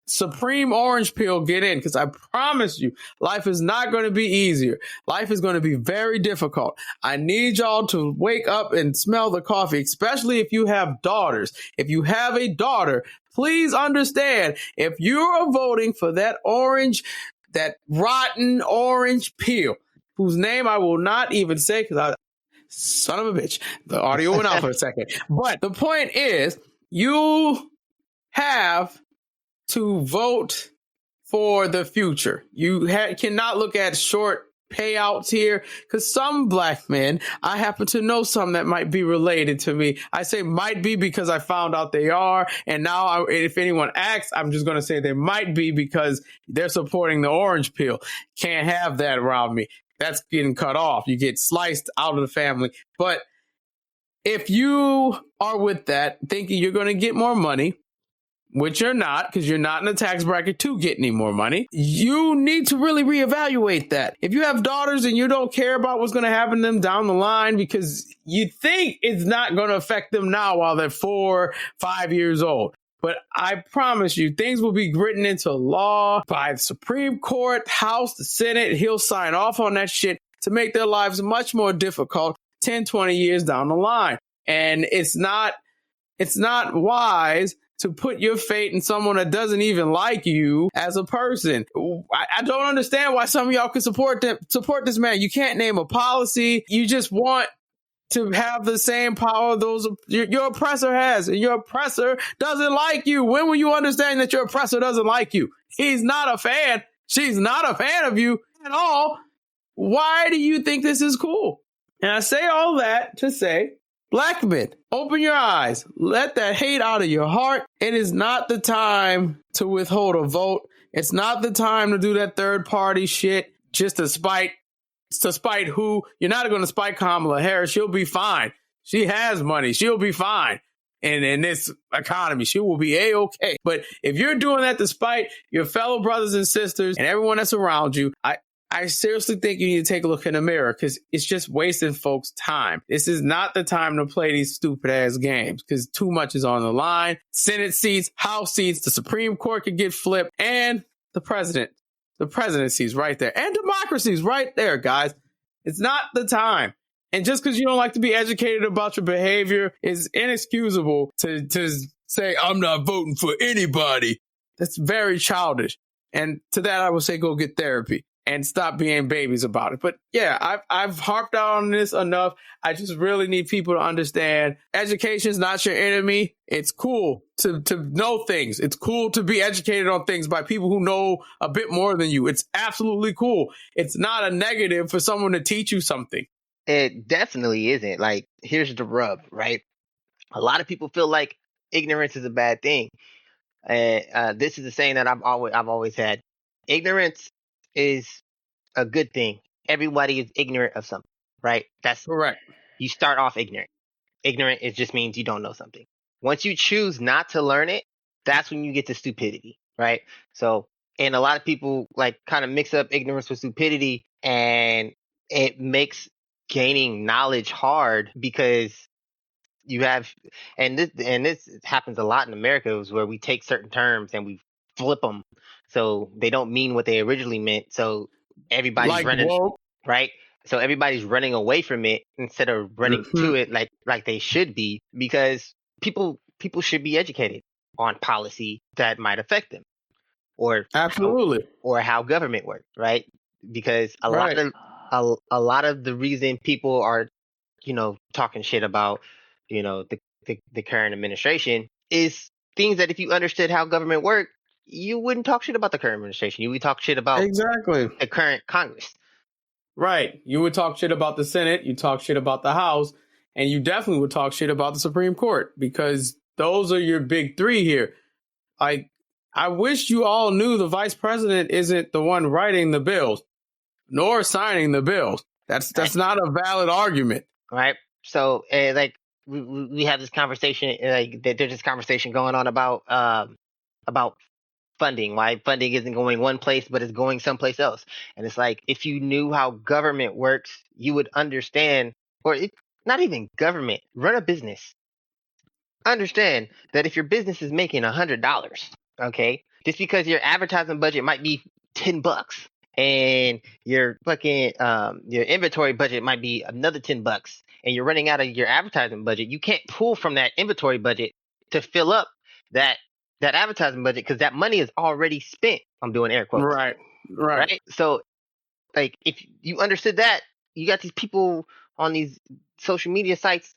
Supreme Orange Peel get in, because I promise you, life is not going to be easier. Life is going to be very difficult. I need y'all to wake up and smell the coffee, especially if you have daughters. If you have a daughter, please understand, if you are voting for that rotten orange peel, whose name I will not even say, because son of a bitch, the audio went out for a second. But the point is, you have to vote for the future. You cannot look at short payouts here, because some black men, I happen to know some that might be related to me. I say might be because I found out they are. And now if anyone asks, I'm just going to say they might be because they're supporting the orange peel. Can't have that around me. That's getting cut off. You get sliced out of the family. But if you are with that, thinking you're going to get more money, which you're not, because you're not in the tax bracket to get any more money, you need to really reevaluate that. If you have daughters and you don't care about what's going to happen to them down the line because you think it's not going to affect them now while they're 4, 5 years old. But I promise you, things will be written into law by the Supreme Court, House, the Senate. He'll sign off on that shit to make their lives much more difficult 10, 20 years down the line. And it's not wise to put your fate in someone that doesn't even like you as a person. I don't understand why some of y'all can support this man. You can't name a policy. You just want to have the same power your oppressor has, and your oppressor doesn't like you. When will you understand that your oppressor doesn't like you? He's not a fan. She's not a fan of you at all. Why do you think this is cool? And I say all that to say, black men, open your eyes. Let that hate out of your heart. It is not the time to withhold a vote. It's not the time to do that third party shit just to spite who. You're not going to spite Kamala Harris. She'll be fine. She has money. She'll be fine. And in this economy, she will be A-okay. But if you're doing that to spite your fellow brothers and sisters and everyone that's around you, I seriously think you need to take a look in the mirror, because it's just wasting folks' time. This is not the time to play these stupid ass games, because too much is on the line. Senate seats, House seats, the Supreme Court could get flipped, and the presidency's right there, and democracy's right there, guys. It's not the time. And just because you don't like to be educated about your behavior is inexcusable to say, I'm not voting for anybody. That's very childish. And to that, I would say go get therapy and stop being babies about it. But yeah, I've harped out on this enough. I just really need people to understand education is not your enemy. It's cool to know things. It's cool to be educated on things by people who know a bit more than you. It's absolutely cool. It's not a negative for someone to teach you something. It definitely isn't. Like, here's the rub, right? A lot of people feel like ignorance is a bad thing. And this is the saying that I've always had. Ignorance is a good thing. Everybody is ignorant of something, right? That's correct. You start off ignorant. Ignorant, it just means you don't know something. Once you choose not to learn it, that's when you get to stupidity, right? So, and a lot of people like kind of mix up ignorance with stupidity, and it makes gaining knowledge hard because you have, and this happens a lot in America, is where we take certain terms and we flip them so they don't mean what they originally meant. So everybody's Like running, woke. right? So everybody's running away from it instead of running Mhm. to it like they should be, because people should be educated on policy that might affect them, or Absolutely. how government works, right? Because Right. a lot of the reason people are, talking shit about, the current administration is things that if you understood how government worked, you wouldn't talk shit about the current administration. You would talk shit about Exactly. the current Congress. Right. You would talk shit about the Senate, you talk shit about the House, and you definitely would talk shit about the Supreme Court, because those are your big three here. I wish you all knew the vice president isn't the one writing the bills nor signing the bills. That's not a valid argument. Right. So, like, we have this conversation, like, there's this conversation going on about funding, why funding isn't going one place, but it's going someplace else. And it's like, if you knew how government works, you would understand, or not even government, run a business. Understand that if your business is making $100, okay, just because your advertising budget might be $10, and your fucking your inventory budget might be another $10, and you're running out of your advertising budget, you can't pull from that inventory budget to fill up that advertising budget, because that money is already spent. I'm doing air quotes. Right. Right. So, like, if you understood that, you got these people on these social media sites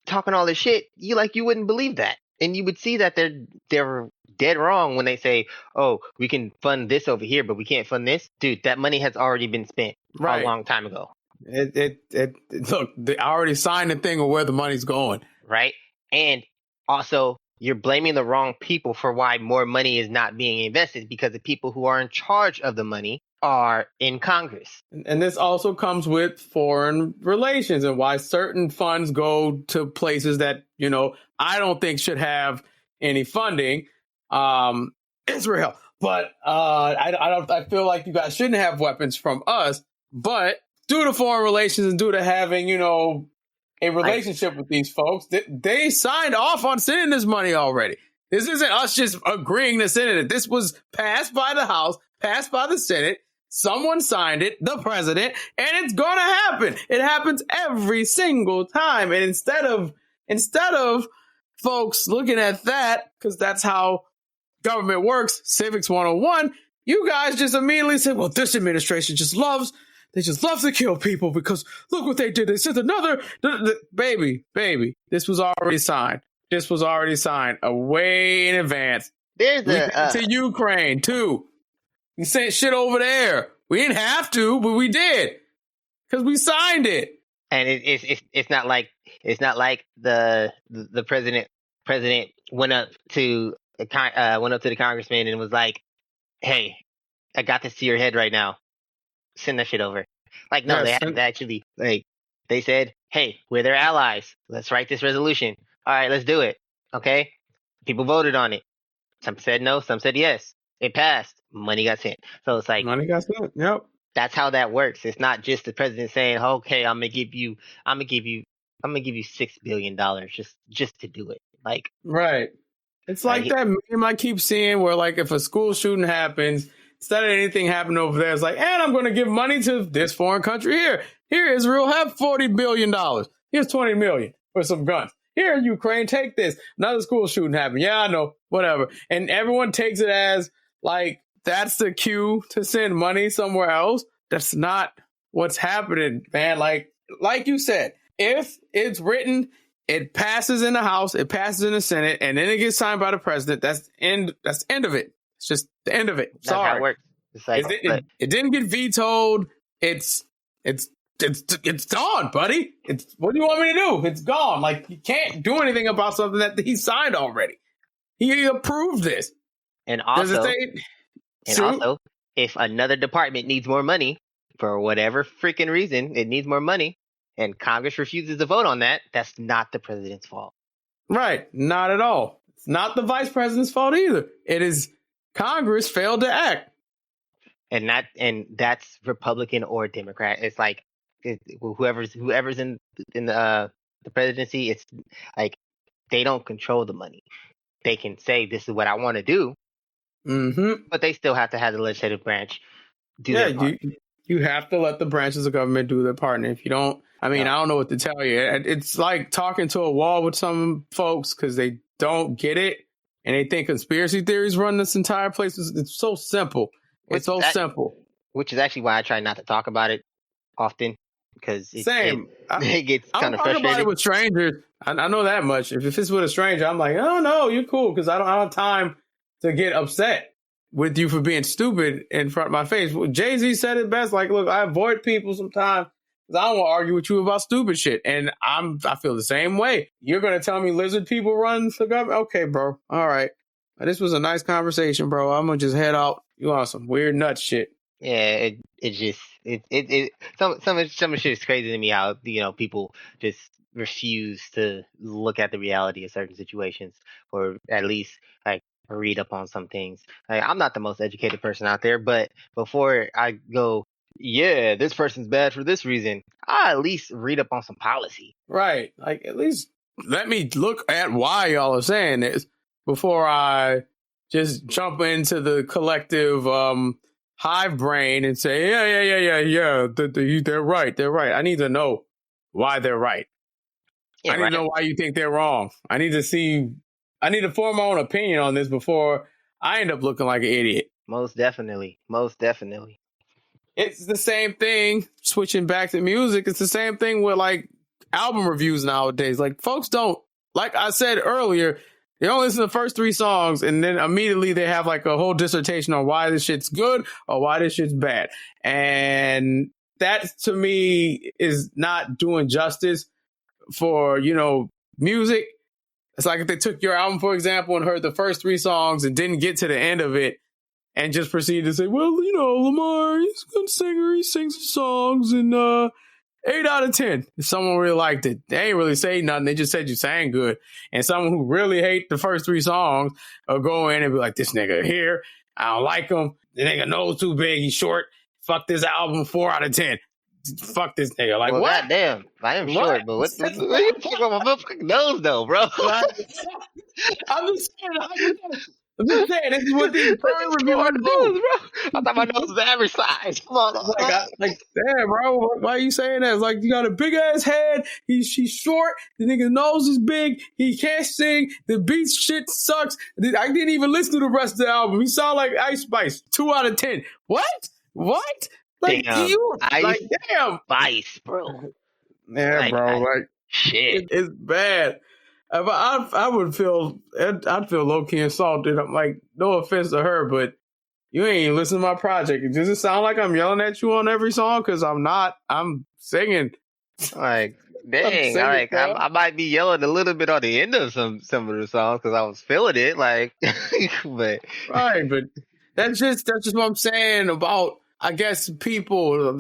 talking all this shit, you wouldn't believe that, and you would see that they're dead wrong when they say, "Oh, we can fund this over here, but we can't fund this." Dude, that money has already been spent Right. a long time ago. Look, they already signed the thing of where the money's going. Right. And also, you're blaming the wrong people for why more money is not being invested, because the people who are in charge of the money are in Congress. And this also comes with foreign relations and why certain funds go to places that, I don't think should have any funding. Israel. But I feel like you guys shouldn't have weapons from us. But due to foreign relations and due to having, a relationship with these folks, they signed off on sending this money already. This isn't us just agreeing to send it. This was passed by the House, passed by the Senate. Someone signed it, the president, and it's going to happen. It happens every single time. And instead of folks looking at that, because that's how government works, Civics 101, you guys just immediately say, well, this administration just loves to kill people because look what they did. They sent another, baby, this was already signed. This was already signed way in advance. There's to Ukraine too. We sent shit over there. We didn't have to, but we did because we signed it. And it's not like the president went up to the congressman and was like, "Hey, I got this to your head right now. Send that shit over." Like, no, they had to actually, like, they said, "Hey, we're their allies. Let's write this resolution. All right, let's do it." Okay, people voted on it. Some said no, some said yes. It passed. Money got sent. So it's like, money got sent. Yep. That's how that works. It's not just the president saying, "Okay, I'm gonna give you $6 billion just to do it." Like, right. It's like that meme I keep seeing where, like, if a school shooting happens, instead of anything happening over there, it's like, and I'm going to give money to this foreign country here. Here, Israel, have $40 billion. Here's $20 million for some guns. Here, Ukraine, take this. Another school shooting happened. Yeah, I know, whatever. And everyone takes it as, like, that's the cue to send money somewhere else. That's not what's happening, man. Like you said, if it's written, it passes in the House, it passes in the Senate, and then it gets signed by the president. That's the end of it. It's just the end of it. That's how it works. It's like, it didn't get vetoed. It's gone, buddy. What do you want me to do? It's gone. Like, you can't do anything about something that he signed already. He approved this. And also, if another department needs more money for whatever freaking reason, it needs more money, and Congress refuses to vote on that, that's not the president's fault. Right. Not at all. It's not the vice president's fault either. It is Congress failed to act. And that's Republican or Democrat. It's like whoever's in the presidency. It's like they don't control the money. They can say this is what I want to do, but they still have to have the legislative branch do their part. You have to let the branches of government do their part. And if you don't, I don't know what to tell you. It's like talking to a wall with some folks because they don't get it and they think conspiracy theories run this entire place. It's so simple. It's so simple. Which is actually why I try not to talk about it often, because it gets kind of frustrating. I don't talk about it with strangers. I know that much. If it's with a stranger, I'm like, oh, no, you're cool, because I don't have time to get upset with you for being stupid in front of my face. Well, Jay-Z said it best. Like, look, I avoid people sometimes because I don't want to argue with you about stupid shit. And I feel the same way. You're going to tell me lizard people run the government? Okay, bro. All right. This was a nice conversation, bro. I'm going to just head out. You on some weird nut shit. Yeah, some of the shit is crazy to me how, people just refuse to look at the reality of certain situations, or at least like read up on some things. Like, I'm not the most educated person out there, but before I go, yeah, this person's bad for this reason, I at least read up on some policy. Right. Like, at least let me look at why y'all are saying this before I just jump into the collective hive brain and say, yeah, they're right. They're right. I need to know why they're right. Yeah, I need to know why you think they're wrong. I need to form my own opinion on this before I end up looking like an idiot. Most definitely. It's the same thing, switching back to music. It's the same thing with like album reviews nowadays. Like, folks don't, like I said earlier, they only listen to the first 3 songs and then immediately they have like a whole dissertation on why this shit's good or why this shit's bad. And that to me is not doing justice for, music. It's like if they took your album, for example, and heard the first 3 songs and didn't get to the end of it and just proceeded to say, well, Lamar, he's a good singer. He sings his songs and 8 out of 10. If someone really liked it, they ain't really say nothing. They just said you sang good. And someone who really hate the first 3 songs will go in and be like, this nigga here, I don't like him. The nigga nose too big. He's short. Fuck this album. 4 out of 10. Fuck this nigga. Like, well, what? Goddamn. I am short, but what you talking about my motherfucking nose, though, bro? I'm just saying, this is what these bird reviewers do, bro. I thought my nose was average size. Come on. Damn, bro. Why are you saying that? It's like, you got a big ass head. She's short. The nigga's nose is big. He can't sing. The beat shit sucks. I didn't even listen to the rest of the album. He sound like Ice Spice. 2 out of 10. What? Like, damn. Damn. Spice, bro. Yeah, bro. Shit. It's bad. I'd feel low-key insulted. I'm like, no offense to her, but you ain't even listening to my project. Does it sound like I'm yelling at you on every song? Because I'm not. I'm singing. Like, dang. I might be yelling a little bit on the end of some of the songs because I was feeling it. Like, but right, but that's just what I'm saying about, I guess, people,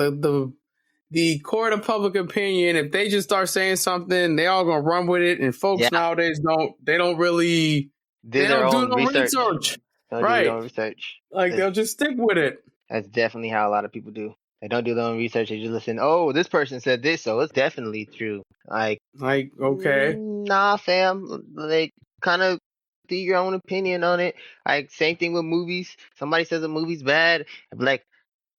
the court of public opinion. If they just start saying something, they all gonna run with it. And folks nowadays don't really do their own research. Right. Do their own research. Like, they'll just stick with it. That's definitely how a lot of people do. They don't do their own research. They just listen. Oh, this person said this, so it's definitely true. Like, okay. Nah, fam. Like, kind of do your own opinion on it. Like, same thing with movies. Somebody says a movie's bad. I'm like,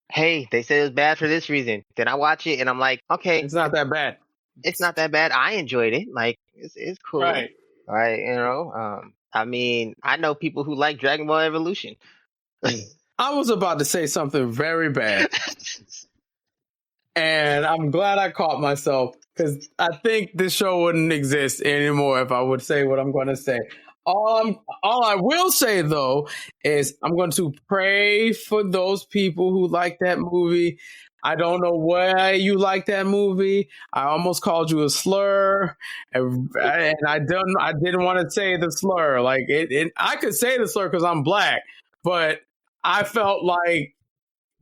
hey, they said it was bad for this reason. Then I watch it and I'm like, okay, it's not that bad. It's not that bad. I enjoyed it. Like, it's cool. Right. I mean, I know people who like Dragon Ball Evolution. I was about to say something very bad. And I'm glad I caught myself, because I think this show wouldn't exist anymore if I would say what I'm going to say. All I will say, though, is I'm going to pray for those people who like that movie. I don't know why you like that movie. I almost called you a slur, and I didn't want to say the slur. Like, I could say the slur because I'm black, but I felt like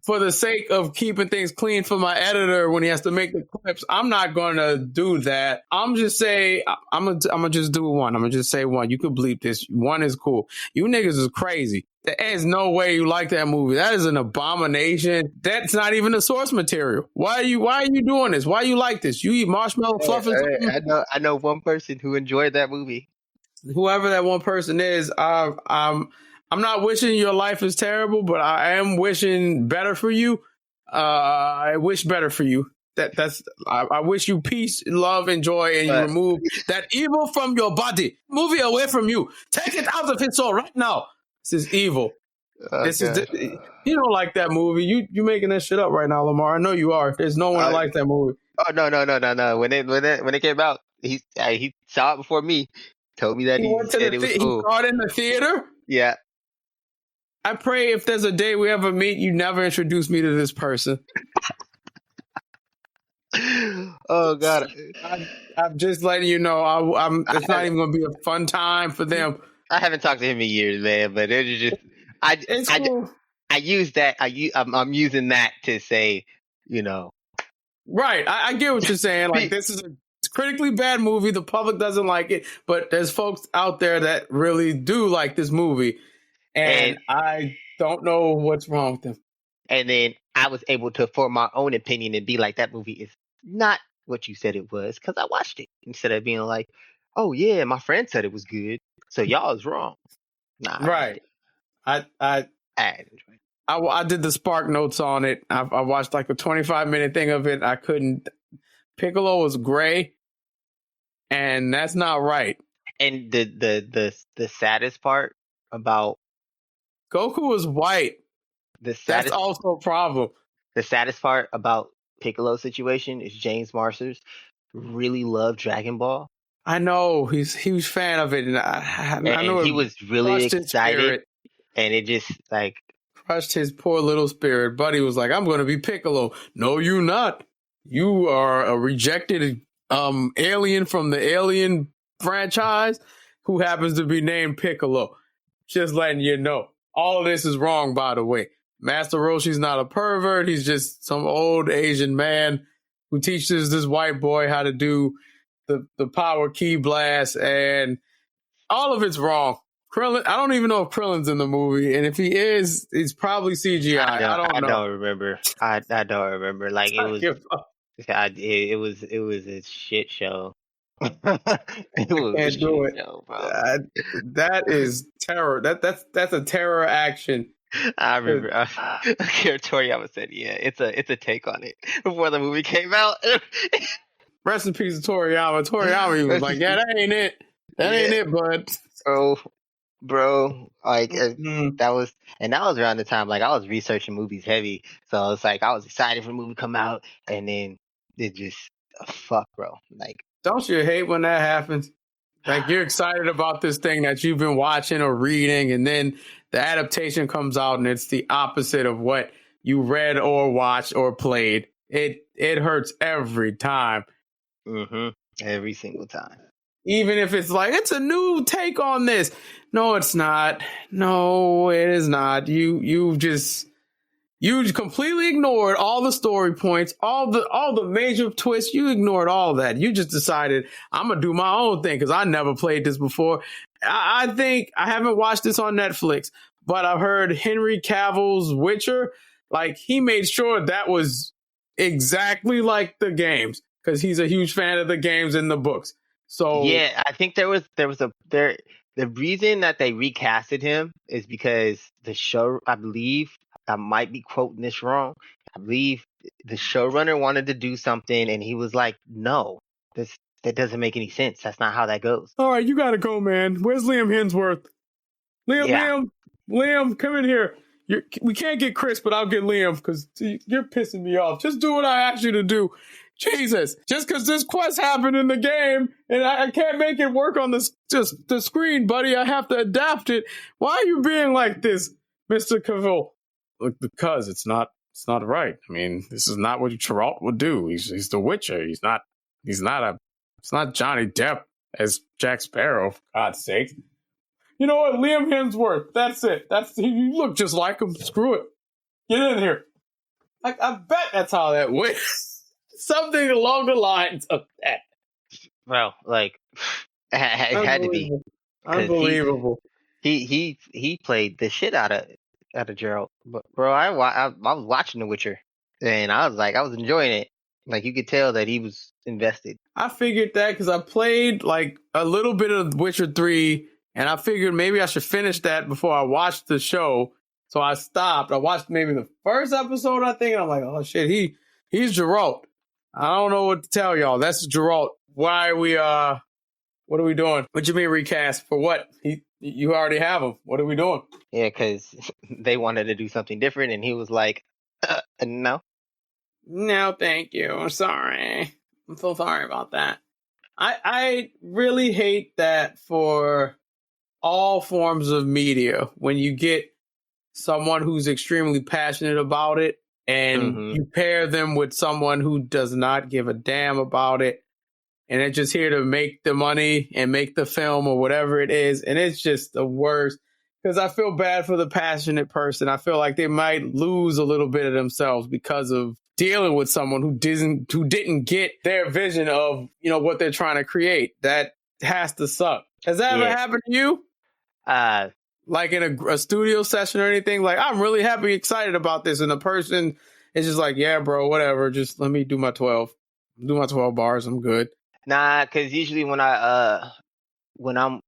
for the sake of keeping things clean for my editor when he has to make the clips, I'm not gonna do that. I'm gonna just do one. I'm gonna just say one. You could bleep this. One is cool. You niggas is crazy. There's no way you like that movie. That is an abomination. That's not even the source material. Why are you doing this? Why you like this? You eat marshmallow fluff and something? I know one person who enjoyed that movie. Whoever that one person is, I'm not wishing your life is terrible, but I am wishing better for you. I wish better for you. I wish you peace, love, and joy, and you remove that evil from your body. Move it away from you. Take it out of his soul right now. This is evil. You don't like that movie. You making that shit up right now, Lamar. I know you are. There's no one that likes that movie. Oh no. When it came out, he saw it before me. Told me that he went to it was cool. He saw it in the theater. Yeah. I pray if there's a day we ever meet, you never introduce me to this person. Oh God! I'm just letting you know. It's not even going to be a fun time for them. I haven't talked to him in years, man. But it's just I use that. I'm using that to say, you know. Right. I get what you're saying. Like, this is a critically bad movie. The public doesn't like it, but there's folks out there that really do like this movie. And I don't know what's wrong with them. And then I was able to form my own opinion and be like, that movie is not what you said it was, because I watched it instead of being like, oh yeah, my friend said it was good, so y'all is wrong. Nah, right. I did the Spark Notes on it. I watched like a 25-minute thing of it. I couldn't. Piccolo was gray, and that's not right. And the saddest part about Goku was white. That's also a problem. The saddest part about Piccolo's situation is James Marsters really loved Dragon Ball. I know he's a huge fan of it, and I know he was really excited, and it just like crushed his poor little spirit. Buddy was like, "I'm going to be Piccolo." No, you not. You are a rejected alien from the Alien franchise who happens to be named Piccolo. Just letting you know. All of this is wrong, by the way. Master Roshi's not a pervert. He's just some old Asian man who teaches this white boy how to do the power key blast, and all of it's wrong. Krillin, I don't even know if Krillin's in the movie, and if he is, he's probably CGI. I don't know. I don't remember. I don't remember. Like it was a shit show. It was a shit show, bro. That is terror. That's a terror action. I remember Akira Toriyama said, "Yeah, it's a take on it." Before the movie came out. Rest in peace to Toriyama. Toriyama was like, "Yeah, that ain't it. That ain't it, bud." Bro, like that was around the time like I was researching movies heavy, so it's like I was excited for the movie to come out, and then it just fuck, bro. Like, don't you hate when that happens? Like, you're excited about this thing that you've been watching or reading, and then the adaptation comes out and it's the opposite of what you read or watched or played. It hurts every time. Every single time. Even if it's like, it's a new take on this. No, it's not. No, it is not. You completely ignored all the story points, all the major twists. You ignored all that. You just decided, I'm going to do my own thing because I never played this before. I think I haven't watched this on Netflix, but I've heard Henry Cavill's Witcher, like, he made sure that was exactly like the games because he's a huge fan of the games and the books. So yeah, I think the reason that they recasted him is because the show, I believe, I might be quoting this wrong, I believe the showrunner wanted to do something and he was like, no, that doesn't make any sense. That's not how that goes. All right, you gotta go, man. Where's Liam Hemsworth? Liam, come in here. We can't get Chris, but I'll get Liam because you're pissing me off. Just do what I asked you to do. Jesus, just because this quest happened in the game and I can't make it work on the screen, buddy, I have to adapt it. Why are you being like this, Mr. Cavill? Look, because it's not right. I mean, this is not what Tourette would do. He's the Witcher. It's not Johnny Depp as Jack Sparrow, for God's sake. You know what? Liam Hemsworth. That's it. You look just like him. Screw it. Get in here. I bet that's how that went. Something along the lines of that. Well, like it had to be Unbelievable. because Unbelievable. he played the shit out of Gerald. But bro, I was watching The Witcher, and I was enjoying it. Like you could tell that he was invested. I figured that because I played like a little bit of Witcher 3, and I figured maybe I should finish that before I watched the show. So I stopped. I watched maybe the first episode, I think, and I'm like, oh shit, he's Geralt. I don't know what to tell y'all. That's Geralt. Why are we what are we doing? What you mean recast? For what? You already have him. What are we doing? Yeah, because they wanted to do something different, and he was like, no. No, thank you. I'm sorry. I'm so sorry about that. I really hate that for all forms of media when you get someone who's extremely passionate about it and Mm-hmm. you pair them with someone who does not give a damn about it and they're just here to make the money and make the film or whatever it is. And it's just the worst because I feel bad for the passionate person. I feel like they might lose a little bit of themselves because of dealing with someone who didn't get their vision of, what they're trying to create. That has to suck. Has that ever happened to you? Like in a studio session or anything? Like, I'm really happy, excited about this. And the person is just like, yeah, bro, whatever. Just let me do my 12. Do my 12 bars. I'm good. Nah, because usually when I'm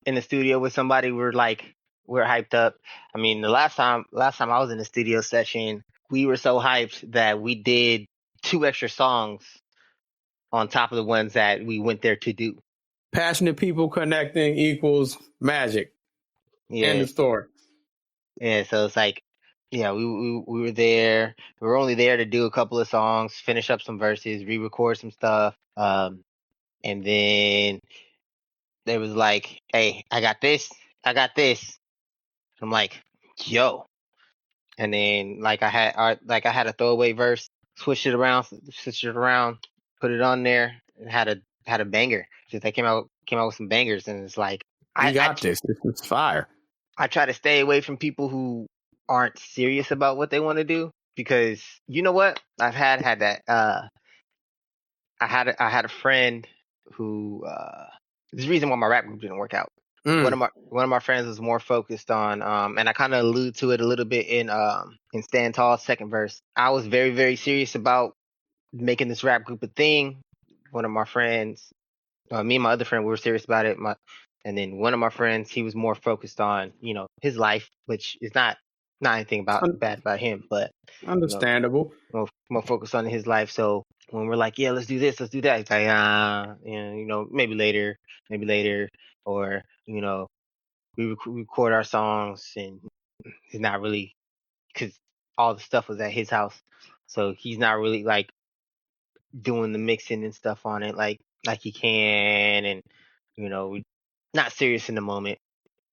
in the studio with somebody, we're hyped up. I mean, the last time I was in the studio session, we were so hyped that we did 2 extra songs on top of the ones that we went there to do. Passionate people connecting equals magic. Yeah. End of story. Yeah, so it's like, yeah, we were there. We were only there to do a couple of songs, finish up some verses, re-record some stuff. And then they was like, hey, I got this. I'm like, yo. And then like I had a throwaway verse, switched it around, put it on there, and had a banger. Just they came out with some bangers, and it's like You got this. This is fire. I try to stay away from people who aren't serious about what they want to do because you know what? I've had that. I had a friend who there's a reason why my rap group didn't work out. One of my friends was more focused on and I kind of allude to it a little bit in Stand Tall's second verse. I was very, very serious about making this rap group a thing. One of my friends, me and my other friend, we were serious about it. And then one of my friends, he was more focused on, his life, which is not anything bad about him, but understandable. More focused on his life. So when we're like, yeah, let's do this, let's do that, it's like, maybe later, or we record our songs, and he's not really, because all the stuff was at his house, so he's not really like doing the mixing and stuff on it like he can, and we not serious in the moment.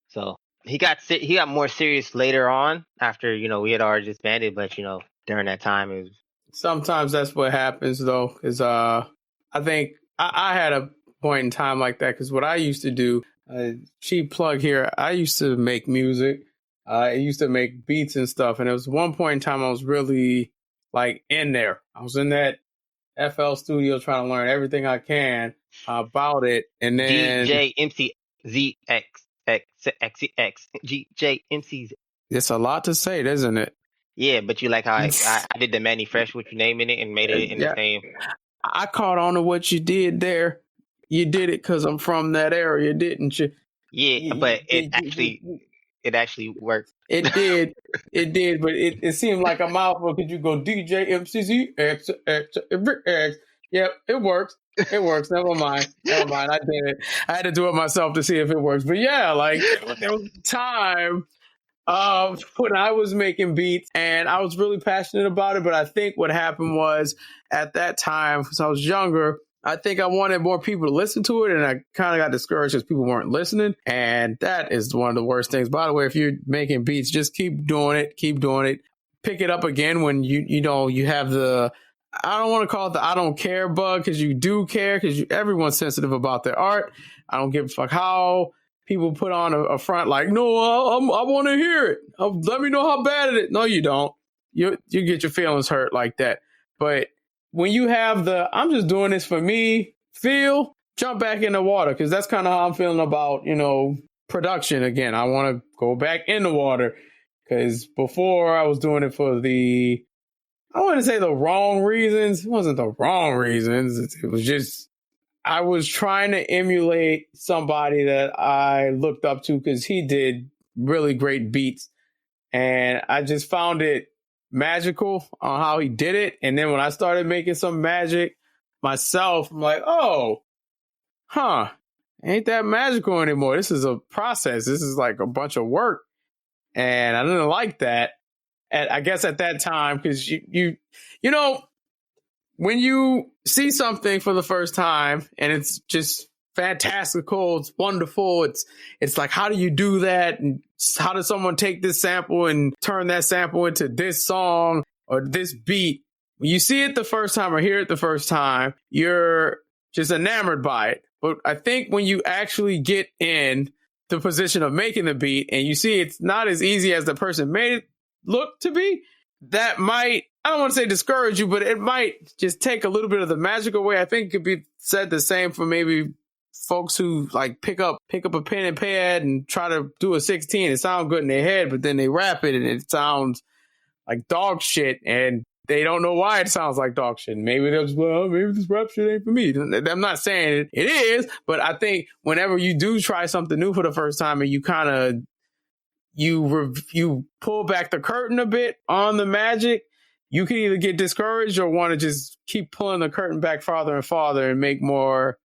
So he got more serious later on after we had already disbanded, but during that time it was. Sometimes that's what happens though, is I think I had a point in time like that because what I used to do, cheap plug here, I used to make music. I used to make beats and stuff, and it was one point in time I was really like in there. I was in that FL studio trying to learn everything I can about it, and then TheMCZX. GJMCZ. It's a lot to say, isn't it? Yeah, but you like how I did the Manny Fresh with your name in it and made it in the same. I caught on to what you did there. You did it because I'm from that area, didn't you? Yeah, but it actually worked. It did. It did, but it seemed like a mouthful. Could you go DJMCZX? Yep, it works. It works. Never mind. I did it. I had to do it myself to see if it works. But yeah, like there was time when I was making beats and I was really passionate about it. But I think what happened was at that time, because I was younger, I think I wanted more people to listen to it, and I kind of got discouraged because people weren't listening. And that is one of the worst things. By the way, if you're making beats, just keep doing it. Pick it up again when you have the, I don't want to call it the I don't care bug, because you do care, because everyone's sensitive about their art. I don't give a fuck how people put on a front like, no, I want to hear it. Let me know how bad it is. No, you don't. you get your feelings hurt like that. But when you have the I'm just doing this for me feel, jump back in the water, because that's kind of how I'm feeling about, production again. I want to go back in the water, because before I was doing it for I wouldn't say the wrong reasons. It wasn't the wrong reasons. It was just I was trying to emulate somebody that I looked up to because he did really great beats. And I just found it magical on how he did it. And then when I started making some magic myself, I'm like, oh, ain't that magical anymore. This is a process. This is like a bunch of work. And I didn't like that. And I guess at that time, because you know, when you see something for the first time and it's just fantastical, it's wonderful, it's like, how do you do that? And how does someone take this sample and turn that sample into this song or this beat? When you see it the first time or hear it the first time, you're just enamored by it. But I think when you actually get in the position of making the beat and you see it's not as easy as the person made it look to be, that might, I don't want to say discourage you, but it might just take a little bit of the magic away. I think it could be said the same for maybe folks who like pick up a pen and pad and try to do a 16. It sounds good in their head, but then they rap it and it sounds like dog shit, and they don't know why it sounds like dog shit. Maybe they'll just, well, maybe this rap shit ain't for me. I'm not saying it is, but I think whenever you do try something new for the first time and you kind of you pull back the curtain a bit on the magic, you can either get discouraged or want to just keep pulling the curtain back farther and farther and make more,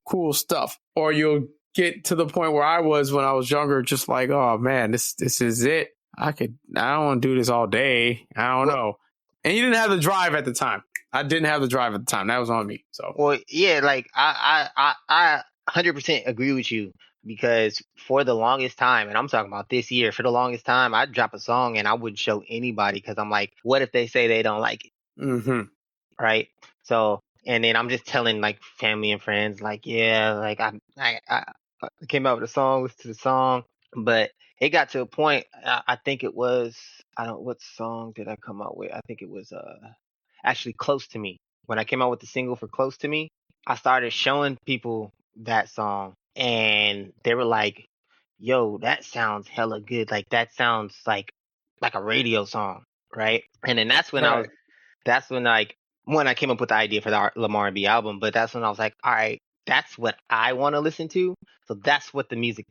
cool stuff. Or you'll get to the point where I was when I was younger, just like, oh man, this is it. I don't want to do this all day. I don't know. And you didn't have the drive at the time. I didn't have the drive at the time. That was on me. So, well, yeah, like I 100% agree with you, because for the longest time, and I'm talking about this year, for the longest time, I'd drop a song and I wouldn't show anybody because I'm like, what if they say they don't like it? Mm-hmm. Right. So, and then I'm just telling like family and friends, like, yeah, like I came out with a song, listened to the song, but it got to a point. I think it was, what song did I come out with? I think it was actually Close to Me. When I came out with the single for Close to Me, I started showing people that song, and they were like, yo, that sounds hella good. Like that sounds like a radio song, right? And then that's when when I came up with the idea for the LamaRnB album. But that's when I was like, all right, that's what I want to listen to. So that's the music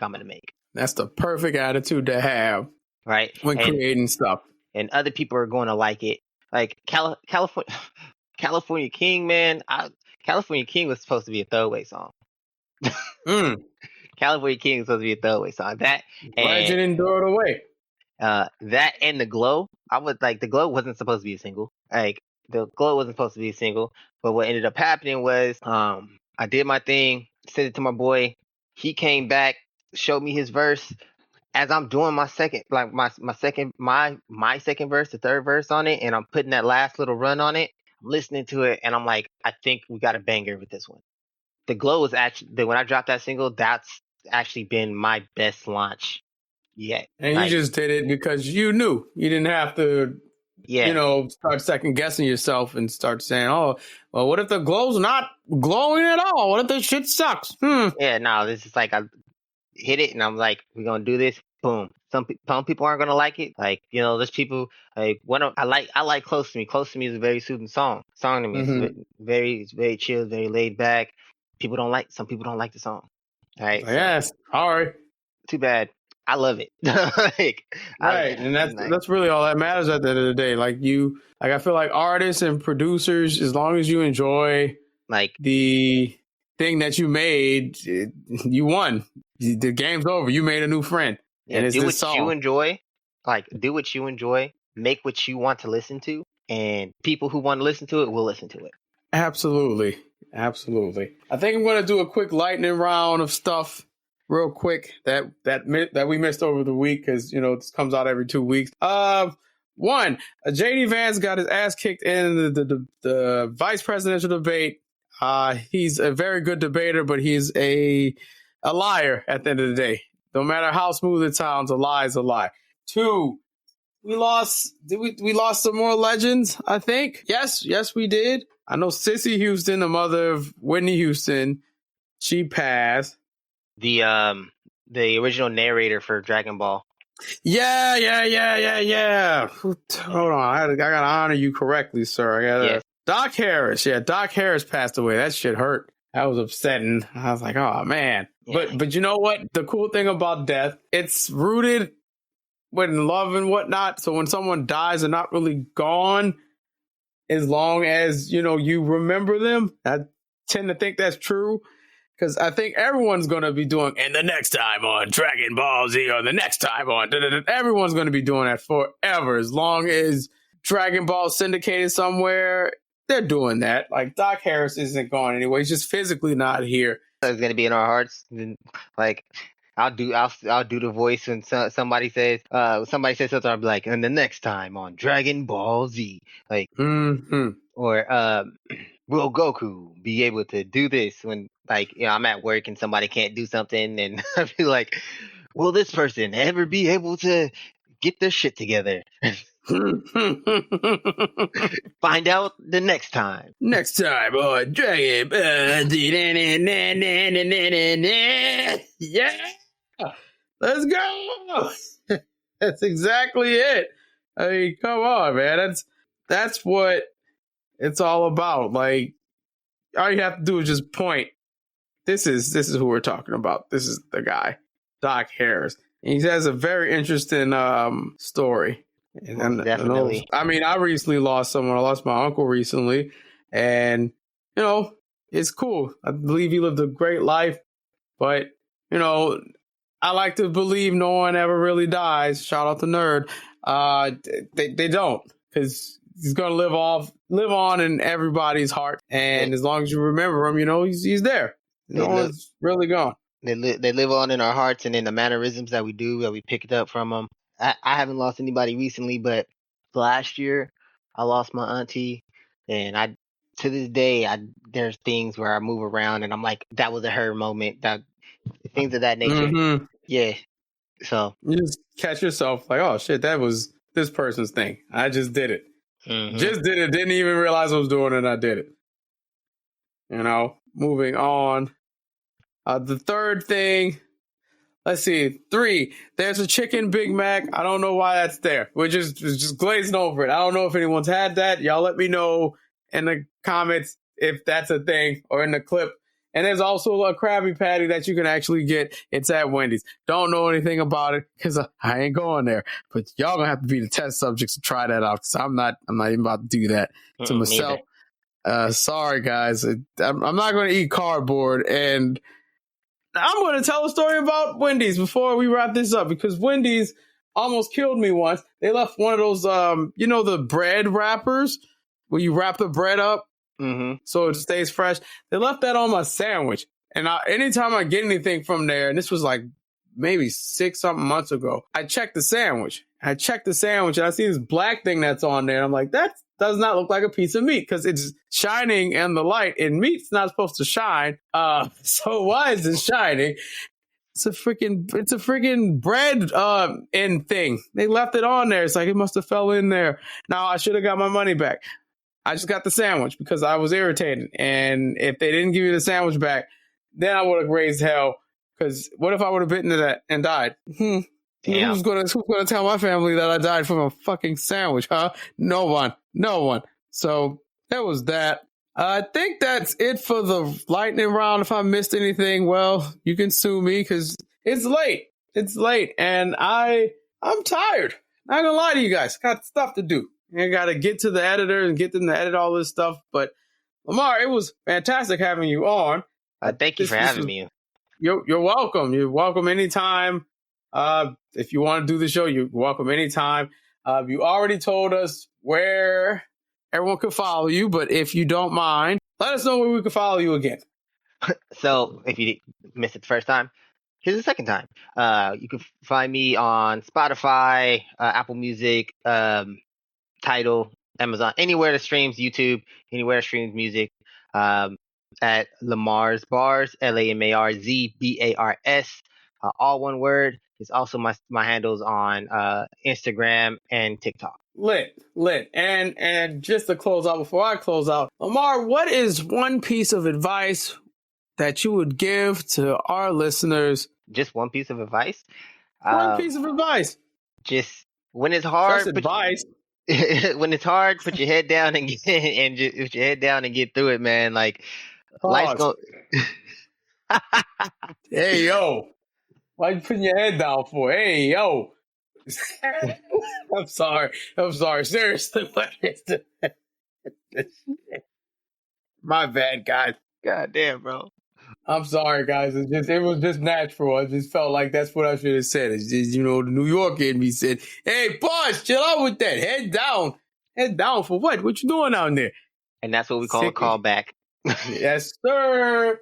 I'm gonna make. That's the perfect attitude to have, right? When creating stuff. And other people are going to like it. Like California King, man. California King was supposed to be a throwaway song. California King was supposed to be a throwaway song. That Legend endured away. That and The Glow. I would like The Glow wasn't supposed to be a single. Like The Glow wasn't supposed to be a single. But what ended up happening was I did my thing, sent it to my boy. He came back, showed me his verse. As I'm doing my second, like my second verse, the third verse on it, and I'm putting that last little run on it, I'm listening to it, and I'm like, I think we got a banger with this one. The Glow was actually, when I dropped that single, that's actually been my best launch yet. And you just did it because you knew. You didn't have to, start second guessing yourself and start saying, oh, well, what if the glow's not glowing at all? What if the shit sucks? Yeah, no, this is like, I hit it and I'm like, we're going to do this. Boom. Some people aren't going to like it. Like, there's people like I like Close to Me. Close to Me is a very soothing song to me. Mm-hmm. It's very chill, very laid back. Some people don't like the song. All right. Yes. All right. Too bad. I love it. And that's really all that matters at the end of the day. I feel like artists and producers, as long as you enjoy like the thing that you made, you won. The game's over. You made a new friend. Yeah, and it's do what you enjoy. Like, do what you enjoy. Make what you want to listen to. And people who want to listen to it will listen to it. Absolutely. Absolutely. I think I'm going to do a quick lightning round of stuff real quick that we missed over the week, because, this comes out every 2 weeks. One, JD Vance got his ass kicked in the vice presidential debate. He's a very good debater, but he's a liar at the end of the day. No matter how smooth it sounds, a lie is a lie. Two, we lost. We lost some more legends? I think. Yes, we did. I know Sissy Houston, the mother of Whitney Houston, she passed. The original narrator for Dragon Ball. Yeah. Hold on, I gotta honor you correctly, sir. Yes. Doc Harris. Yeah, Doc Harris passed away. That shit hurt. That was upsetting. I was like, oh man. Yeah. But you know what? The cool thing about death, it's rooted in love and whatnot. So when someone dies, they're not really gone as long as, you remember them. I tend to think that's true. Because I think everyone's going to be doing, and the next time on Dragon Ball Z, or the next time on, everyone's going to be doing that forever. As long as Dragon Ball is syndicated somewhere, they're doing that. Like, Doc Harris isn't gone anyway. He's just physically not here. It's going to be in our hearts. Like, I'll do the voice when somebody says something. I'll be like, and the next time on Dragon Ball Z, like, or will Goku be able to do this when, like, I'm at work and somebody can't do something, and I feel like, will this person ever be able to get their shit together? Find out the next time. Next time on Dragon Ball Z. Yeah. Let's go. That's exactly it. I mean, come on, man. That's what it's all about. Like, all you have to do is just point. This is who we're talking about. This is the guy, Doc Harris. And he has a very interesting story. And definitely. I recently lost someone. I lost my uncle recently, and it's cool. I believe he lived a great life, but I like to believe no one ever really dies. Shout out to Nerd. They don't, because he's gonna live on in everybody's heart, and as long as you remember him, he's there. No one's really gone. They live on in our hearts and in the mannerisms that we do, that we picked up from them. I haven't lost anybody recently, but last year I lost my auntie, and to this day there's things where I move around and I'm like, that was a her moment, that things of that nature. Mm-hmm. Yeah. So you just catch yourself like, oh shit, that was this person's thing. I just did it. Mm-hmm. Just did it. Didn't even realize I was doing it, and I did it. Moving on. The third thing, let's see, 3. There's a chicken Big Mac. I don't know why that's there. We're just glazing over it. I don't know if anyone's had that. Y'all let me know in the comments if that's a thing, or in the clip. And there's also a Krabby Patty that you can actually get. It's at Wendy's. Don't know anything about it because I ain't going there. But y'all gonna have to be the test subjects to try that out, because I'm not even about to do that to myself. Sorry guys, I'm not going to eat cardboard, and I'm going to tell a story about Wendy's before we wrap this up, because Wendy's almost killed me once. They left one of those, the bread wrappers where you wrap the bread up so it stays fresh. They left that on my sandwich. And anytime I get anything from there, and this was like maybe 6-something months ago, I checked the sandwich. And I see this black thing that's on there. And I'm like, that does not look like a piece of meat, because it's shining in the light, and meat's not supposed to shine. So why is it shining? It's a freaking bread end thing. They left it on there. It's like it must have fell in there. Now I should have got my money back. I just got the sandwich because I was irritated. And if they didn't give me the sandwich back, then I would have raised hell. Because what if I would have bitten into that and died? Who's gonna tell my family that I died from a fucking sandwich, huh? No one. So that was that. I think that's it for the lightning round. If I missed anything, well, you can sue me, because it's late. And I'm tired. Not gonna lie to you guys. Got stuff to do. I gotta get to the editor and get them to edit all this stuff. But Lamar, it was fantastic having you on. Thank you for having me. You're welcome. You're welcome anytime. If you want to do the show, you're welcome anytime. You already told us where everyone could follow you, but if you don't mind, let us know where we can follow you again. So if you missed it the first time, here's the second time. You can find me on Spotify, Apple Music, Tidal, Amazon, anywhere that streams YouTube, anywhere that streams music, at LamarzBars, LamarzBars, all one word. It's also my handles on Instagram and TikTok. Lit. And just to close out, before I close out, Lamar, what is one piece of advice that you would give to our listeners? Just one piece of advice. One piece of advice. Just when it's Just hard, advice. when it's hard, put your head down and just put your head down and get through it, man. Like life's Pause. going. Hey yo, why you putting your head down for? Hey yo. I'm sorry. Seriously, what is this? My bad, guys. God damn, bro. I'm sorry, guys. It was just natural. I just felt like that's what I should have said. It's just, the New Yorker in me said, "Hey, boss, chill out with that. Head down. Head down for what? What you doing out there?" And that's what we call a callback. Yes, sir.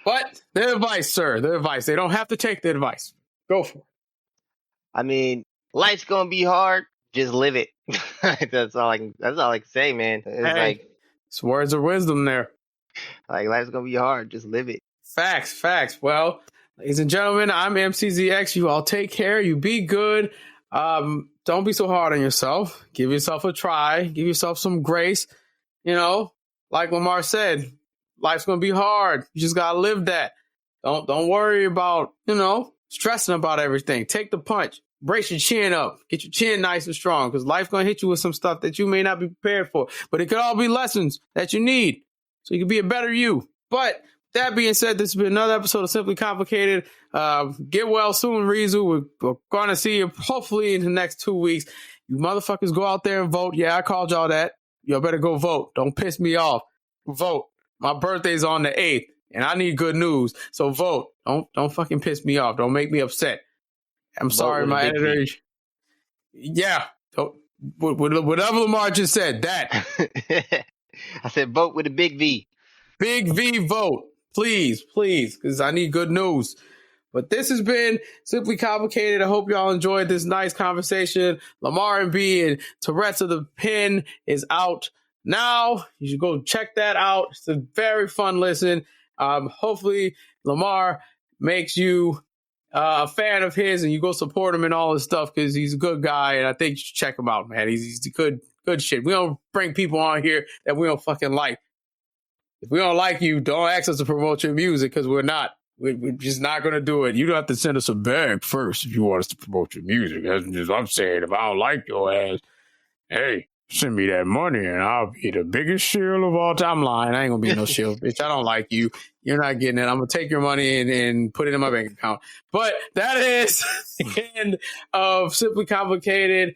But their advice, sir. Their advice. They don't have to take the advice. Go for it. I mean, life's gonna be hard. Just live it. That's all I can say, man. It's it's words of wisdom there. like life's gonna be hard. Just live it. Facts. Well, ladies and gentlemen, I'm MCZX. You all take care. You be good. Don't be so hard on yourself. Give yourself a try. Give yourself some grace. Like Lamar said, life's gonna be hard. You just gotta live that. Don't worry about, stressing about everything. Take the punch. Brace your chin up. Get your chin nice and strong, because life's gonna hit you with some stuff that you may not be prepared for. But it could all be lessons that you need so you can be a better you. But that being said, this has been another episode of Simply Complicated. Get well soon, Reezu. We're going to see you hopefully in the next 2 weeks. You motherfuckers go out there and vote. Yeah, I called y'all that. Y'all better go vote. Don't piss me off. Vote. My birthday's on the 8th, and I need good news. So vote. Don't fucking piss me off. Don't make me upset. I'm sorry, my editor. Yeah. Whatever Lamar just said, that. I said vote with a big V. Big V vote. Please, because I need good news. But this has been Simply Complicated. I hope y'all enjoyed this nice conversation. LamaRnB and Tourette's of the Pen is out now. You should go check that out. It's a very fun listen. Hopefully Lamar makes you a fan of his and you go support him and all his stuff, because he's a good guy, and I think you should check him out, man. He's good shit. We don't bring people on here that we don't fucking like. If we don't like you, don't ask us to promote your music, because we're not. We're just not going to do it. You don't have to send us a bag first if you want us to promote your music. That's just what I'm saying. If I don't like your ass, hey, send me that money and I'll be the biggest shield of all time. I'm lying. I ain't going to be no shield, bitch. I don't like you. You're not getting it. I'm going to take your money and put it in my bank account. But that is the end of Simply Complicated.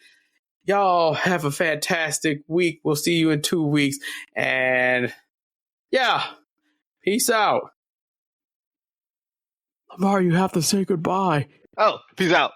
Y'all have a fantastic week. We'll see you in 2 weeks. And yeah, peace out. Lamar, you have to say goodbye. Oh, peace out.